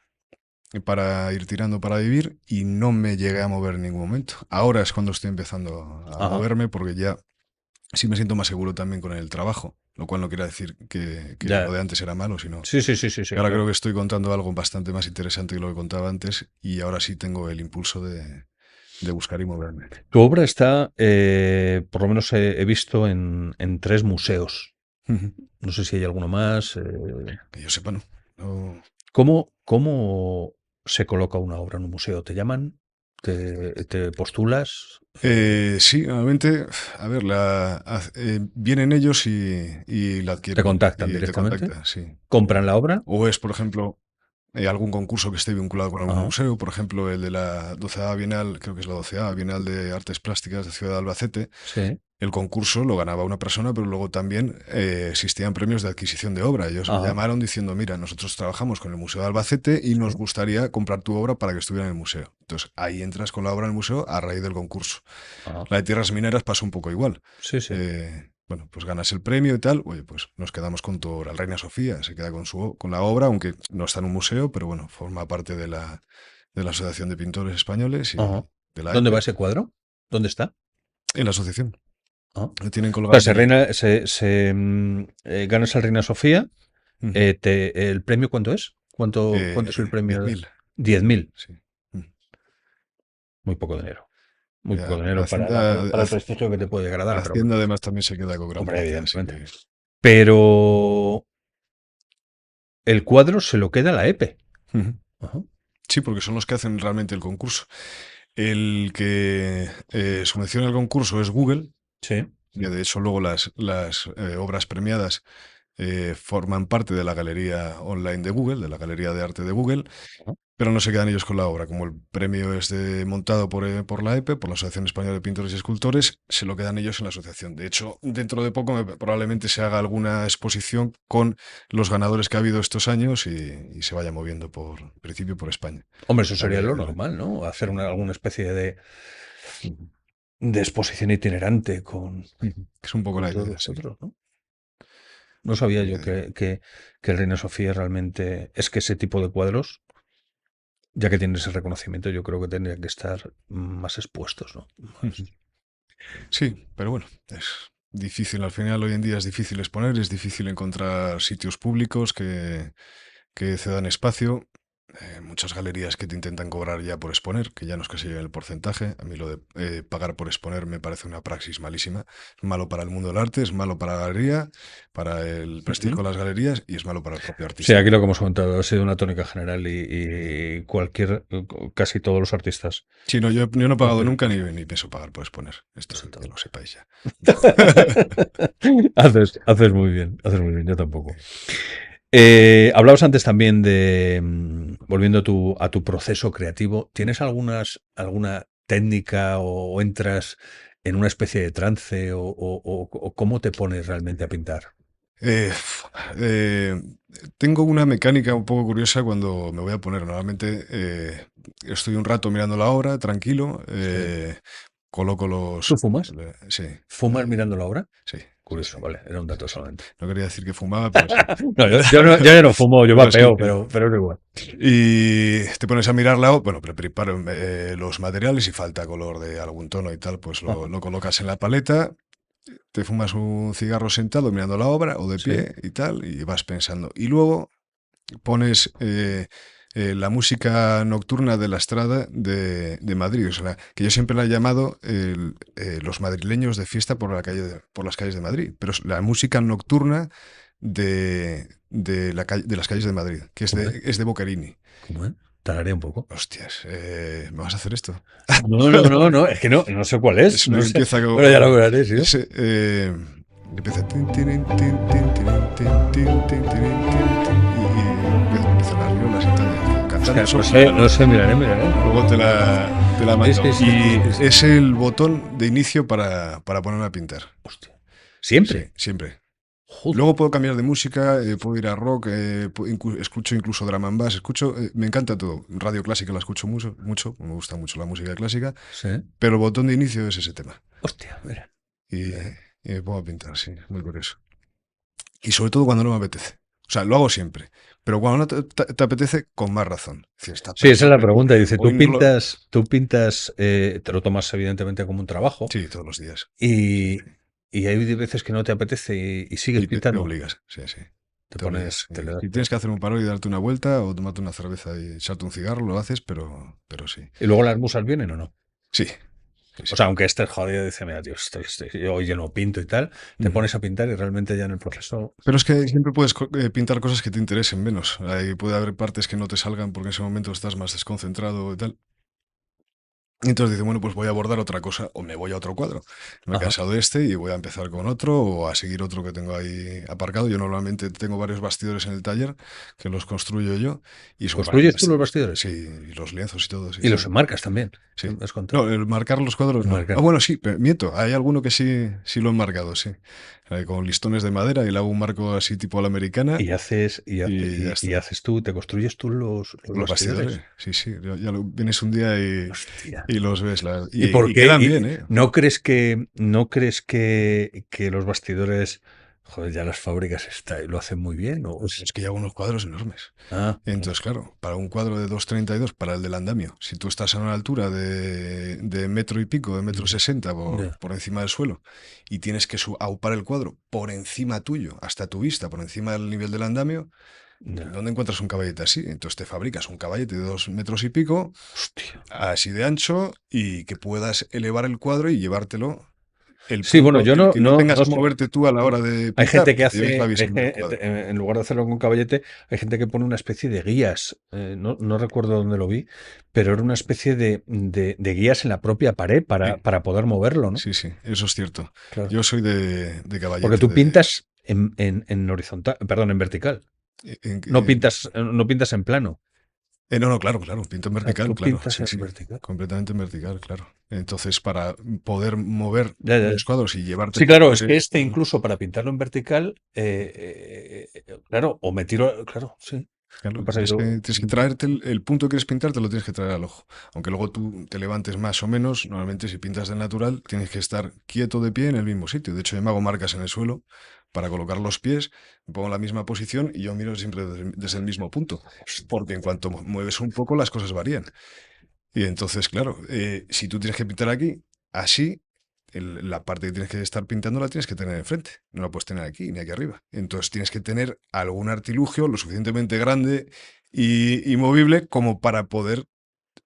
para ir tirando para vivir y no me llegué a mover en ningún momento. Ahora es cuando estoy empezando a Ajá. moverme porque ya sí me siento más seguro también con el trabajo, lo cual no quiere decir que lo Ya. de antes era malo, sino Sí, sí, sí, sí, sí, que ahora creo claro. que estoy contando algo bastante más interesante que lo que contaba antes y ahora sí tengo el impulso de buscar y moverme. Tu obra está, por lo menos he visto en 3 museos. No sé si hay alguno más. Que yo sepa, no. No. ¿Cómo se coloca una obra en un museo? ¿Te llaman? ¿Te postulas? Sí, normalmente, a ver, vienen ellos y la ¿Te adquieren contactan y te directamente? contactan, sí. ¿Compran la obra? O es, por ejemplo, algún concurso que esté vinculado con algún Ajá. museo, por ejemplo, el de la 12ª Bienal, creo que es la 12ª Bienal de Artes Plásticas de Ciudad de Albacete. Sí. El concurso lo ganaba una persona, pero luego también existían premios de adquisición de obra. Ellos me Ajá. llamaron diciendo, mira, nosotros trabajamos con el Museo de Albacete y nos Sí. gustaría comprar tu obra para que estuviera en el museo. Entonces ahí entras con la obra en el museo a raíz del concurso. Ajá. La de Tierras Mineras pasó un poco igual. Sí, sí. Bueno, pues ganas el premio y tal, oye, pues nos quedamos con tu obra. El Reina Sofía se queda con la obra, aunque no está en un museo, pero bueno, forma parte de la Asociación de Pintores Españoles y Ajá. de la ¿Dónde va EPE, ese cuadro? ¿Dónde está? en la asociación. Ah. Lo tienen O sea, colgado se allí. reina, ganas el Reina Sofía. Ujú. ¿El premio cuánto es? ¿Cuánto es el premio? 10.000. 10.000. Sí. Mm. Muy poco dinero. Muy poco Ya, dinero para, para el prestigio que te puede agradar, pero bueno, Hacienda además también se queda con gran hombre, parte, así evidentemente. que Pero el cuadro se lo queda la EPE. ujú. Ajá. Sí, porque son los que hacen realmente el concurso. El que subvenciona el concurso es Google, Sí. y de hecho luego las obras premiadas forman parte de la galería online de Google, de la galería de arte de Google, Ajá. pero no se quedan ellos con la obra. Como el premio es montado por la EPE, por la Asociación Española de Pintores y Escultores, se lo quedan ellos en la asociación. De hecho, dentro de poco probablemente se haga alguna exposición con los ganadores que ha habido estos años y se vaya moviendo en principio por España. Hombre, eso La sería lo que- normal, ¿no? Hacer sí. alguna especie Ujú. de exposición itinerante Ujú. Es un poco con la todos idea, los sí. otros, ¿no? No sabía yo Eh, que el Reina Sofía realmente es que ese tipo de cuadros, ya que tiene ese reconocimiento, yo creo que tendrían que estar más expuestos, ¿no? Ujú. Sí, pero bueno, es difícil. Al final, hoy en día es difícil exponer, es difícil encontrar sitios públicos que cedan espacio. Muchas galerías que te intentan cobrar ya por exponer, que ya no es que se lleven el porcentaje. A mí lo de pagar por exponer me parece una praxis malísima. Es malo para el mundo del arte, es malo para la galería, para el prestigio Ujú. de las galerías y es malo para el propio Sí, artista. aquí lo que hemos comentado ha sido una tónica general y casi todos los artistas. Sí, no, yo no he pagado Hacen- nunca ni pienso pagar por exponer. Esto que lo Exactamente. sepáis ya. Haces muy bien, yo tampoco. Hablabas antes también de, volviendo a tu proceso creativo, ¿tienes alguna técnica o entras en una especie de trance o cómo te pones realmente a pintar? Eh, eh, Tengo una mecánica un poco curiosa cuando me voy a poner. Normalmente estoy un rato mirando la obra, tranquilo, Sí. coloco ¿Tú fumas? sí, ¿Fumas mirando la obra? sí, sí, sí, Curioso, vale, era un dato sí. solamente. No quería decir que fumaba, pero sí. No, yo ya no fumo, yo Pero sí. vapeo, pero es igual. Y te pones a mirarla, bueno, preparo los materiales y falta color de algún tono y tal, pues Ajá. lo colocas en la paleta, te fumas un cigarro sentado mirando la obra o de Sí. pie y tal, y vas pensando. Y luego pones la música nocturna de la Estrada de Madrid, o sea, que yo siempre la he llamado los madrileños de fiesta por las calles de Madrid, pero es la música nocturna de las calles de Madrid, que ¿Cómo es? es de Boccherini. ¿Cómo es? Tararé un poco. Hostias, ¿me vas a hacer esto? No, es que no sé cuál es. Eso No sé. empieza Bueno, ya lo veré, sí. empieza y empiezan las violas y tal, cantando. No sé, miraré. Luego te la mando. Sí. Y es el botón de inicio para ponerme a pintar. Hostia. Sí, ¿Siempre? siempre. Joder. Luego puedo cambiar de música, puedo ir a rock, escucho incluso drum and bass, me encanta todo. Radio clásica la escucho mucho, me gusta mucho la música clásica, Sí. pero el botón de inicio es ese tema. Hostia, mira. Y me pongo a pintar, sí, muy curioso. Y sobre todo cuando no me apetece. O sea, lo hago siempre, pero cuando no te apetece, con más razón. Sí, esa es la pregunta. Dice, tú pintas, te lo tomas evidentemente como un trabajo. Sí, todos los días. Y hay veces que no te apetece y sigues pintando. Te obligas, sí. Te pones, sí. Si tienes que hacer un paro y darte una vuelta o tomarte una cerveza y echarte un cigarro, lo haces, pero sí. ¿Y luego las musas vienen o no? Sí. O sea, aunque estés jodido, dice, mira, tío, yo hoy ya no pinto y tal, te pones a pintar y realmente ya en el proceso... Pero es que siempre puedes pintar cosas que te interesen menos. Ahí puede haber partes que no te salgan porque en ese momento estás más desconcentrado y tal. Y entonces dice, bueno, pues voy a abordar otra cosa o me voy a otro cuadro. Me he cansado de este y voy a empezar con otro o a seguir otro que tengo ahí aparcado. Yo normalmente tengo varios bastidores en el taller que los construyo yo. Y son ¿Construyes tú los bastidores? Sí, y los lienzos y todo. Sí, y los enmarcas también. Sí. No, el marcar los cuadros no. Ah, bueno, sí, miento. Hay alguno que sí lo he marcado, sí. Con listones de madera y le hago un marco así tipo a la americana. Y haces tú, te construyes tú los bastidores. Sí. Vienes un día y los ves. ¿Y por qué? Quedan bien, ¿eh? ¿No crees que los bastidores, joder, ya las fábricas lo hacen muy bien? ¿O? Es que llevo unos cuadros enormes. Entonces, claro, para un cuadro de 2,32, para el del andamio, si tú estás a una altura de metro y pico, de 1,60 m por encima del suelo, y tienes que aupar el cuadro por encima tuyo, hasta tu vista, por encima del nivel del andamio, ¿dónde encuentras un caballete así? Entonces te fabricas un caballete de 2 metros y pico, hostia, así de ancho, y que puedas elevar el cuadro y llevártelo. Sí, bueno, yo que no tengas que moverte tú a la hora de pintar. Hay gente que hace, en lugar de hacerlo con caballete, hay gente que pone una especie de guías. No recuerdo dónde lo vi, pero era una especie de guías en la propia pared para poder moverlo, ¿no? Sí, eso es cierto. Claro. Yo soy de caballete. Porque tú pintas en horizontal, perdón, en vertical. No pintas en plano. No, claro, pinto en vertical, tú claro. Pintas en vertical. Completamente en vertical, claro. Entonces, para poder mover los cuadros y llevarte... Sí, claro, es que incluso para pintarlo en vertical, claro, o me tiro, claro, sí. Claro, tienes que traerte el punto que quieres pintar, te lo tienes que traer al ojo. Aunque luego tú te levantes más o menos, normalmente si pintas de natural, tienes que estar quieto de pie en el mismo sitio. De hecho, yo me hago marcas en el suelo para colocar los pies, me pongo en la misma posición y yo miro siempre desde el mismo punto. Porque en cuanto mueves un poco, las cosas varían. Y entonces, claro, si tú tienes que pintar aquí, así, la parte que tienes que estar pintando la tienes que tener enfrente. No la puedes tener aquí ni aquí arriba. Entonces tienes que tener algún artilugio lo suficientemente grande y movible como para poder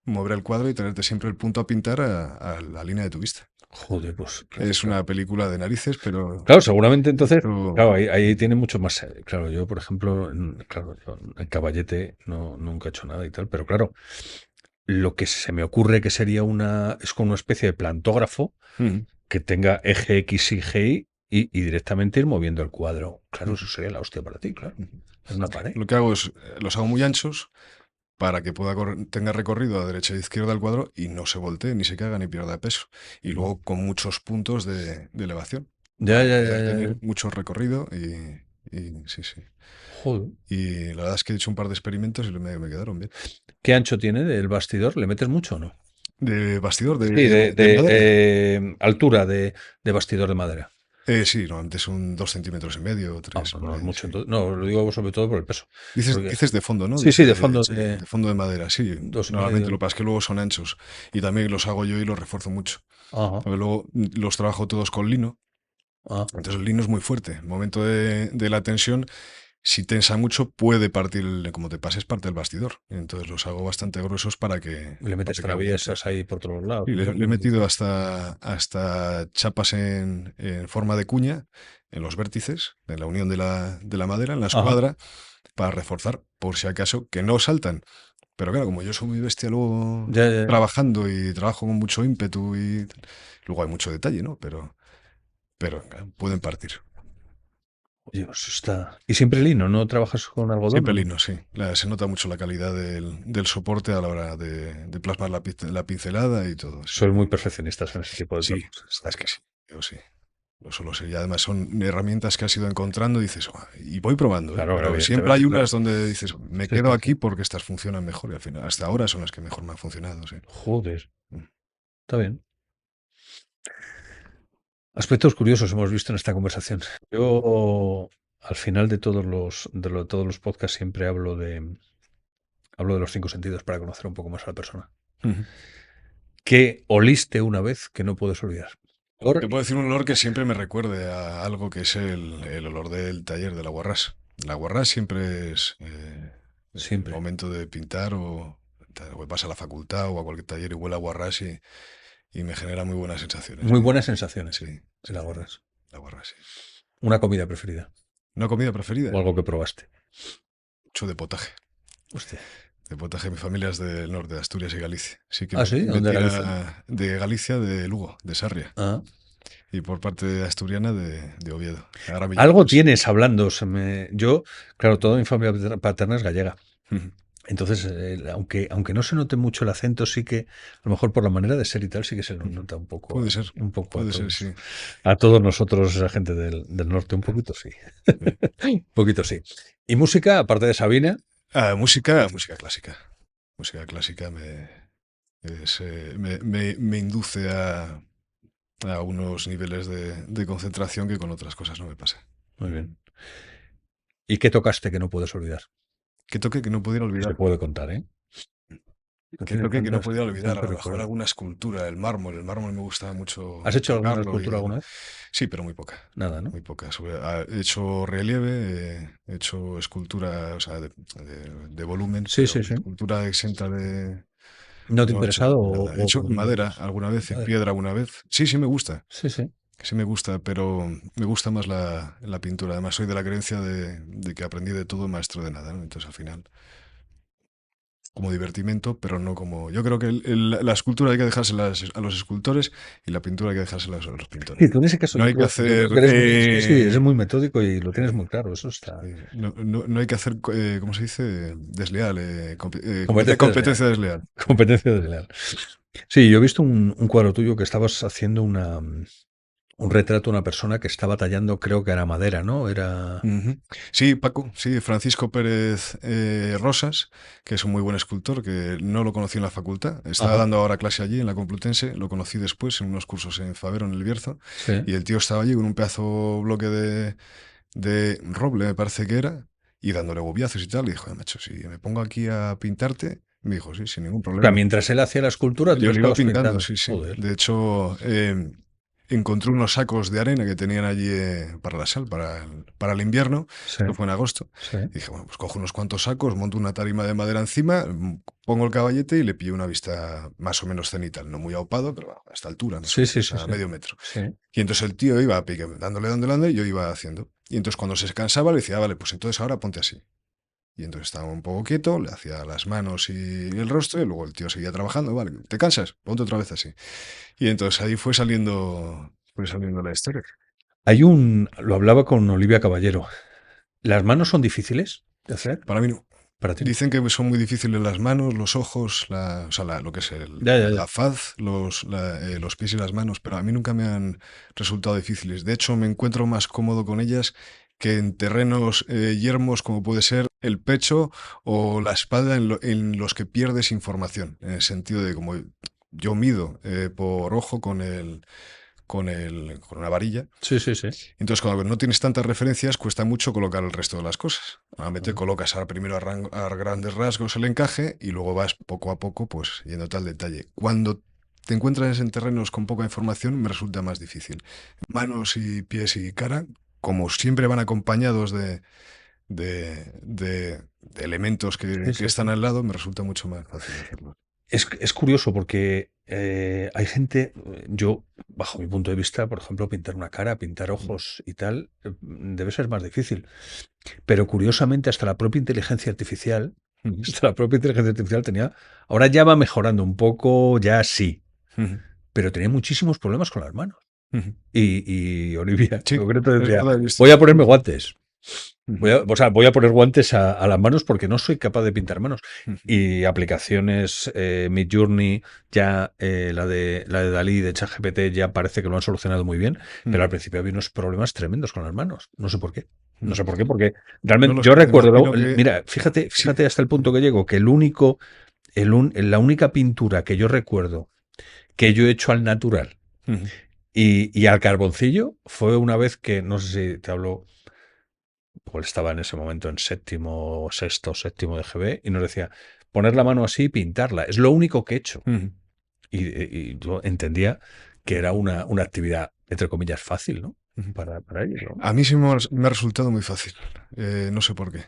mover el cuadro y tenerte siempre el punto a pintar a la línea de tu vista. Joder, pues. Es una película de narices, pero... Claro, seguramente entonces, claro, ahí tiene mucho más. Claro, yo, por ejemplo, en caballete nunca he hecho nada y tal, pero claro, lo que se me ocurre que sería es como una especie de plantógrafo que tenga eje X y Y y directamente ir moviendo el cuadro. Claro, eso sería la hostia para ti, claro. Es una pared. Lo que hago es, los hago muy anchos para que tenga recorrido a derecha e izquierda el cuadro y no se voltee, ni se caiga, ni pierda peso. Y luego con muchos puntos de elevación. Ya. Tener mucho recorrido y sí. Joder. Y la verdad es que he hecho un par de experimentos y me quedaron bien. ¿Qué ancho tiene del bastidor? ¿Le metes mucho o no? ¿De bastidor? Sí, de altura de bastidor de madera. Sí, normalmente son 2,5 centímetros, 3. No es mucho. Sí. No, lo digo sobre todo por el peso. Dices de fondo, ¿no? Sí, de fondo. De fondo de madera, sí. Normalmente lo que pasa es que luego son anchos. Y también los hago yo y los refuerzo mucho. Porque luego los trabajo todos con lino. Entonces el lino es muy fuerte. En el momento de la tensión, si tensa mucho, puede partir, como te pases, parte del bastidor. Entonces los hago bastante gruesos para que... Le metes traviesas ahí por todos lados. Sí, le he metido hasta chapas en forma de cuña en los vértices, en la unión de la madera, en la Ajá. escuadra, para reforzar, por si acaso, que no saltan. Pero claro, como yo soy muy bestia luego Ya. trabajando y trabajo con mucho ímpetu y luego hay mucho detalle, ¿no? Pero pueden partir. Oye, eso está. ¿Y siempre lino? ¿No trabajas con algodón Siempre o no? lino, sí. Se nota mucho la calidad del soporte a la hora de plasmar la pincelada y todo. Sí, Soy muy perfeccionistas en ese tipo de sí, trabajos. Está es que claro. sí. Yo sí. Lo suelo ser. Y además son herramientas que has ido encontrando y dices, "Buah", y voy probando, ¿eh? Claro, Pero siempre hay evidentemente, claro. unas donde dices, me Sí, quedo sí, aquí sí. porque estas funcionan mejor y al final, hasta ahora son las que mejor me han funcionado, sí. Joder, Mm. está bien. Aspectos curiosos hemos visto en esta conversación. Yo, al final de todos los podcasts, siempre hablo de los cinco sentidos para conocer un poco más a la persona. Ujú. ¿Qué oliste una vez que no puedes olvidar? Te puedo decir un olor que siempre me recuerde a algo que es el olor del taller de la guarrás. La guarrás siempre es el Siempre. momento de pintar o vas a la facultad o a cualquier taller y huele a guarrás y me genera muy buenas sensaciones. Muy buenas sensaciones, Sí, sí, el sí. agorras. La guarrás, sí. Una comida preferida ¿Una comida o preferida? algo que probaste. Mucho de potaje. Hostia. De potaje, mi familia es del norte de Asturias y Galicia. Sí que Ah, sí, me ¿dónde Galicia? tira de Galicia, de Lugo, de Sarria. Ah. Y por parte asturiana de Oviedo. Ahora me Algo llamas. tienes hablando. Yo, claro, toda mi familia paterna es gallega. Ujú. Entonces, aunque no se note mucho el acento, sí que, a lo mejor por la manera de ser y tal, sí que se nos Ujú. nota un poco Puede ser, sí. a todos nosotros, esa gente del norte, un poquito sí. Sí. Un poquito sí. Y música, aparte de Sabina, Música clásica. Música clásica me induce a unos niveles de concentración que con otras cosas no me pasa. muy bien. ¿Y qué tocaste que no puedes olvidar? ¿Qué toque que no pudiera Que se olvidar? puede contar, ¿eh? No ¿Qué tiene toque que no tantas, pudiera olvidar? A tantos lo mejor recuerdos. alguna escultura, el mármol. El mármol me gusta ¿Has mucho hecho alguna tocarlo escultura alguna vez? sí, pero muy poca. Nada, ¿no? Muy poca. He hecho relieve, he hecho escultura, o sea, de volumen, Sí, pero sí, sí. escultura exenta de... ¿No te ha No he hecho interesado nada. He hecho en madera pues, alguna vez, en madre? piedra alguna vez. Sí, sí me gusta. Sí, sí. Sí me gusta, pero me gusta más la pintura. Además, soy de la creencia de que aprendí de todo, maestro de nada, ¿no? Entonces, al final, como divertimento, pero no como... Yo creo que la escultura hay que dejársela a los escultores y la pintura hay que dejársela a los pintores. Sí, tú en ese caso No hay que yo creo hacer... que eres muy, sí, sí, eres muy metódico y lo tienes muy claro, eso está. no hay que hacer, ¿cómo se dice? Desleal, Competencia desleal. competencia desleal. Competencia desleal. Sí, yo he visto un cuadro tuyo que estabas haciendo un retrato de una persona que estaba tallando, creo que era madera, ¿no? Era. Ujú. Sí, Paco, sí, Francisco Pérez Rosas, que es un muy buen escultor, que no lo conocí en la facultad. Estaba Ajá, dando ahora clase allí en la Complutense, lo conocí después en unos cursos en Favero, en el Bierzo, sí. y el tío estaba allí con un pedazo bloque de roble, me parece que era, y dándole bobiazos y tal. Y dijo, macho, si me pongo aquí a pintarte, me dijo, sí, sin ningún O sea, problema. mientras él hacía la escultura, tú Yo le le iba estabas pintando, pintando. sí, sí. Joder. De hecho, encontré unos sacos de arena que tenían allí para la sal, para el invierno. Sí, Esto fue en agosto. sí. Y dije, bueno, pues cojo unos cuantos sacos, monto una tarima de madera encima, pongo el caballete y le pillo una vista más o menos cenital, no muy aupado, pero bueno, a esta altura, más o Sí, sí, menos, sí, a sí. medio metro. Sí. Y entonces el tío iba dándole, y yo iba haciendo. Y entonces cuando se cansaba le decía, vale, pues entonces ahora ponte así. Y entonces estaba un poco quieto, le hacía las manos y el rostro, y luego el tío seguía trabajando, vale, ¿te cansas? Ponte otra vez así. Y entonces ahí fue saliendo la historia. Lo hablaba con Olivia Caballero. ¿Las manos son difíciles de hacer? Para mí no. Para ti no. Dicen que son muy difíciles las manos, los ojos, o sea, lo que es Ya, ya, ya. la faz, los pies y las manos, pero a mí nunca me han resultado difíciles. De hecho, me encuentro más cómodo con ellas que en terrenos yermos como puede ser el pecho o la espalda en los que pierdes información, en el sentido de como yo mido por ojo con una varilla. Sí, sí, sí. Entonces, cuando no tienes tantas referencias, cuesta mucho colocar el resto de las cosas. Normalmente Ajá. colocas ahora primero a grandes rasgos el encaje y luego vas poco a poco, pues yéndote al detalle. Cuando te encuentras en terrenos con poca información, me resulta más difícil. Manos y pies y cara, como siempre van acompañados de elementos que están al lado, me resulta mucho más fácil hacerlo. Es curioso porque hay gente, yo, bajo mi punto de vista, por ejemplo, pintar una cara, pintar ojos y tal, debe ser más difícil. Pero curiosamente, hasta la propia inteligencia artificial tenía, ahora ya va mejorando un poco, ya sí, pero tenía muchísimos problemas con las manos. Y Olivia, Sí, en concreto, decía, verdad, voy a ponerme guantes. Voy a poner guantes a las manos porque no soy capaz de pintar manos. Y aplicaciones, Midjourney, ya la de Dalí, de ChatGPT, ya parece que lo han solucionado muy bien, pero al principio había unos problemas tremendos con las manos. No sé por qué. No sé por qué, porque realmente yo recuerdo, mira, fíjate hasta el punto que llego, que la única pintura que yo recuerdo que yo he hecho al natural y al carboncillo fue una vez que, no sé si te hablo, pues estaba en ese momento en sexto, séptimo de GB y nos decía, poner la mano así y pintarla. Es lo único que he hecho. Y yo entendía que era una actividad, entre comillas, fácil, ¿no? Para ellos, ¿no? A mí sí me ha resultado muy fácil. No sé por qué.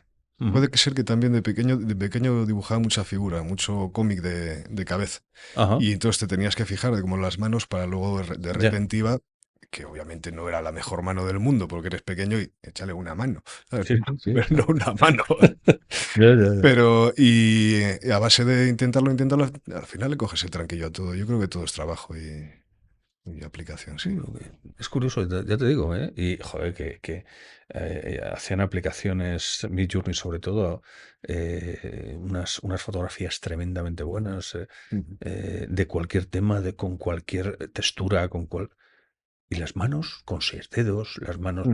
Puede ser que también de pequeño dibujaba mucha figura, mucho cómic de cabeza. Ajá. Y entonces te tenías que fijar de como las manos para luego de repente iba, que obviamente no era la mejor mano del mundo porque eres pequeño y échale una mano. ¿Sabes? Sí. Pero no una mano. Ya. Pero y a base de intentarlo, al final le coges el tranquillo a todo. Yo creo que todo es trabajo y aplicación, sí. Es curioso, ya te digo, ¿eh? Y joder, que hacían aplicaciones, Midjourney sobre todo, unas fotografías tremendamente buenas de cualquier tema, con cualquier textura, y las manos con 6 dedos, las manos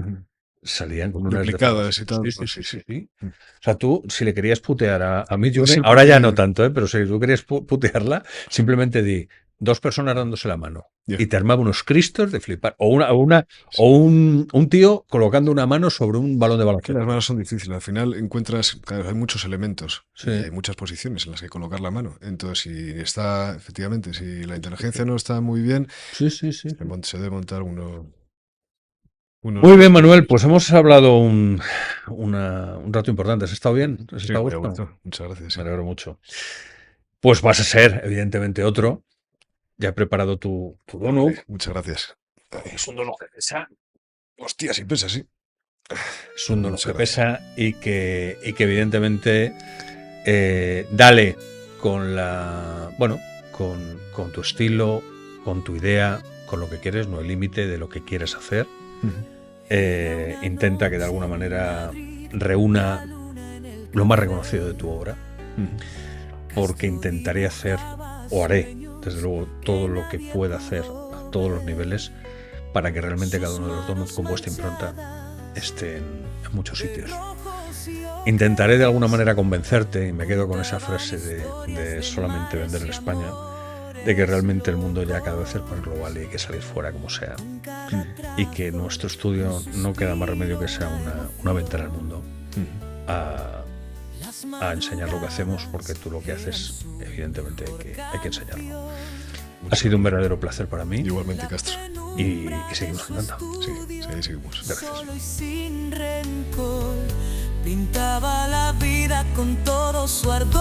salían con unas duplicadas y tal. Sí. O sea, tú, si le querías putear a Midjourney, ahora ya no tanto, pero si tú querías putearla, simplemente di 2 personas dándose la mano. Y te armaba unos cristos de flipar. O un tío colocando una mano sobre un balón de baloncesto. Las manos son difíciles. Al final encuentras, claro, hay muchos elementos. Sí. Y hay muchas posiciones en las que colocar la mano. Entonces, si la inteligencia no está muy bien, se debe montar uno. Muy bien, Manuel, pues hemos hablado un rato importante. ¿Has estado bien? ¿Has estado a gusto? Muchas gracias. Sí. Me alegro mucho. Pues vas a ser, evidentemente, otro. Ya he preparado tu donut. Muchas gracias. Es un donut que pesa. Hostia, si pesa, sí. Es un donut que pesa y que evidentemente dale con con tu estilo, con tu idea, con lo que quieres, no hay límite de lo que quieres hacer. Intenta que de alguna manera reúna lo más reconocido de tu obra, porque intentaré hacer, o haré, desde luego, todo lo que pueda hacer a todos los niveles para que realmente cada uno de los donuts con vuestra impronta esté en muchos sitios. Intentaré de alguna manera convencerte, y me quedo con esa frase de solamente vender en España, de que realmente el mundo ya cada vez es más global y hay que salir fuera como sea. Y que nuestro estudio no queda más remedio que sea una ventana al mundo a enseñar lo que hacemos, porque tú lo que haces, evidentemente hay que enseñarlo. Ha sido un verdadero placer para mí. Igualmente, Castro. Y seguimos cantando. Sí, seguimos. Gracias. Pintaba la vida con todo su ardor.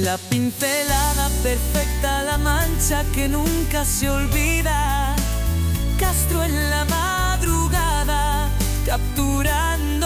La pincelada perfecta, la mancha que nunca se olvida. Castro en la madrugada, capturando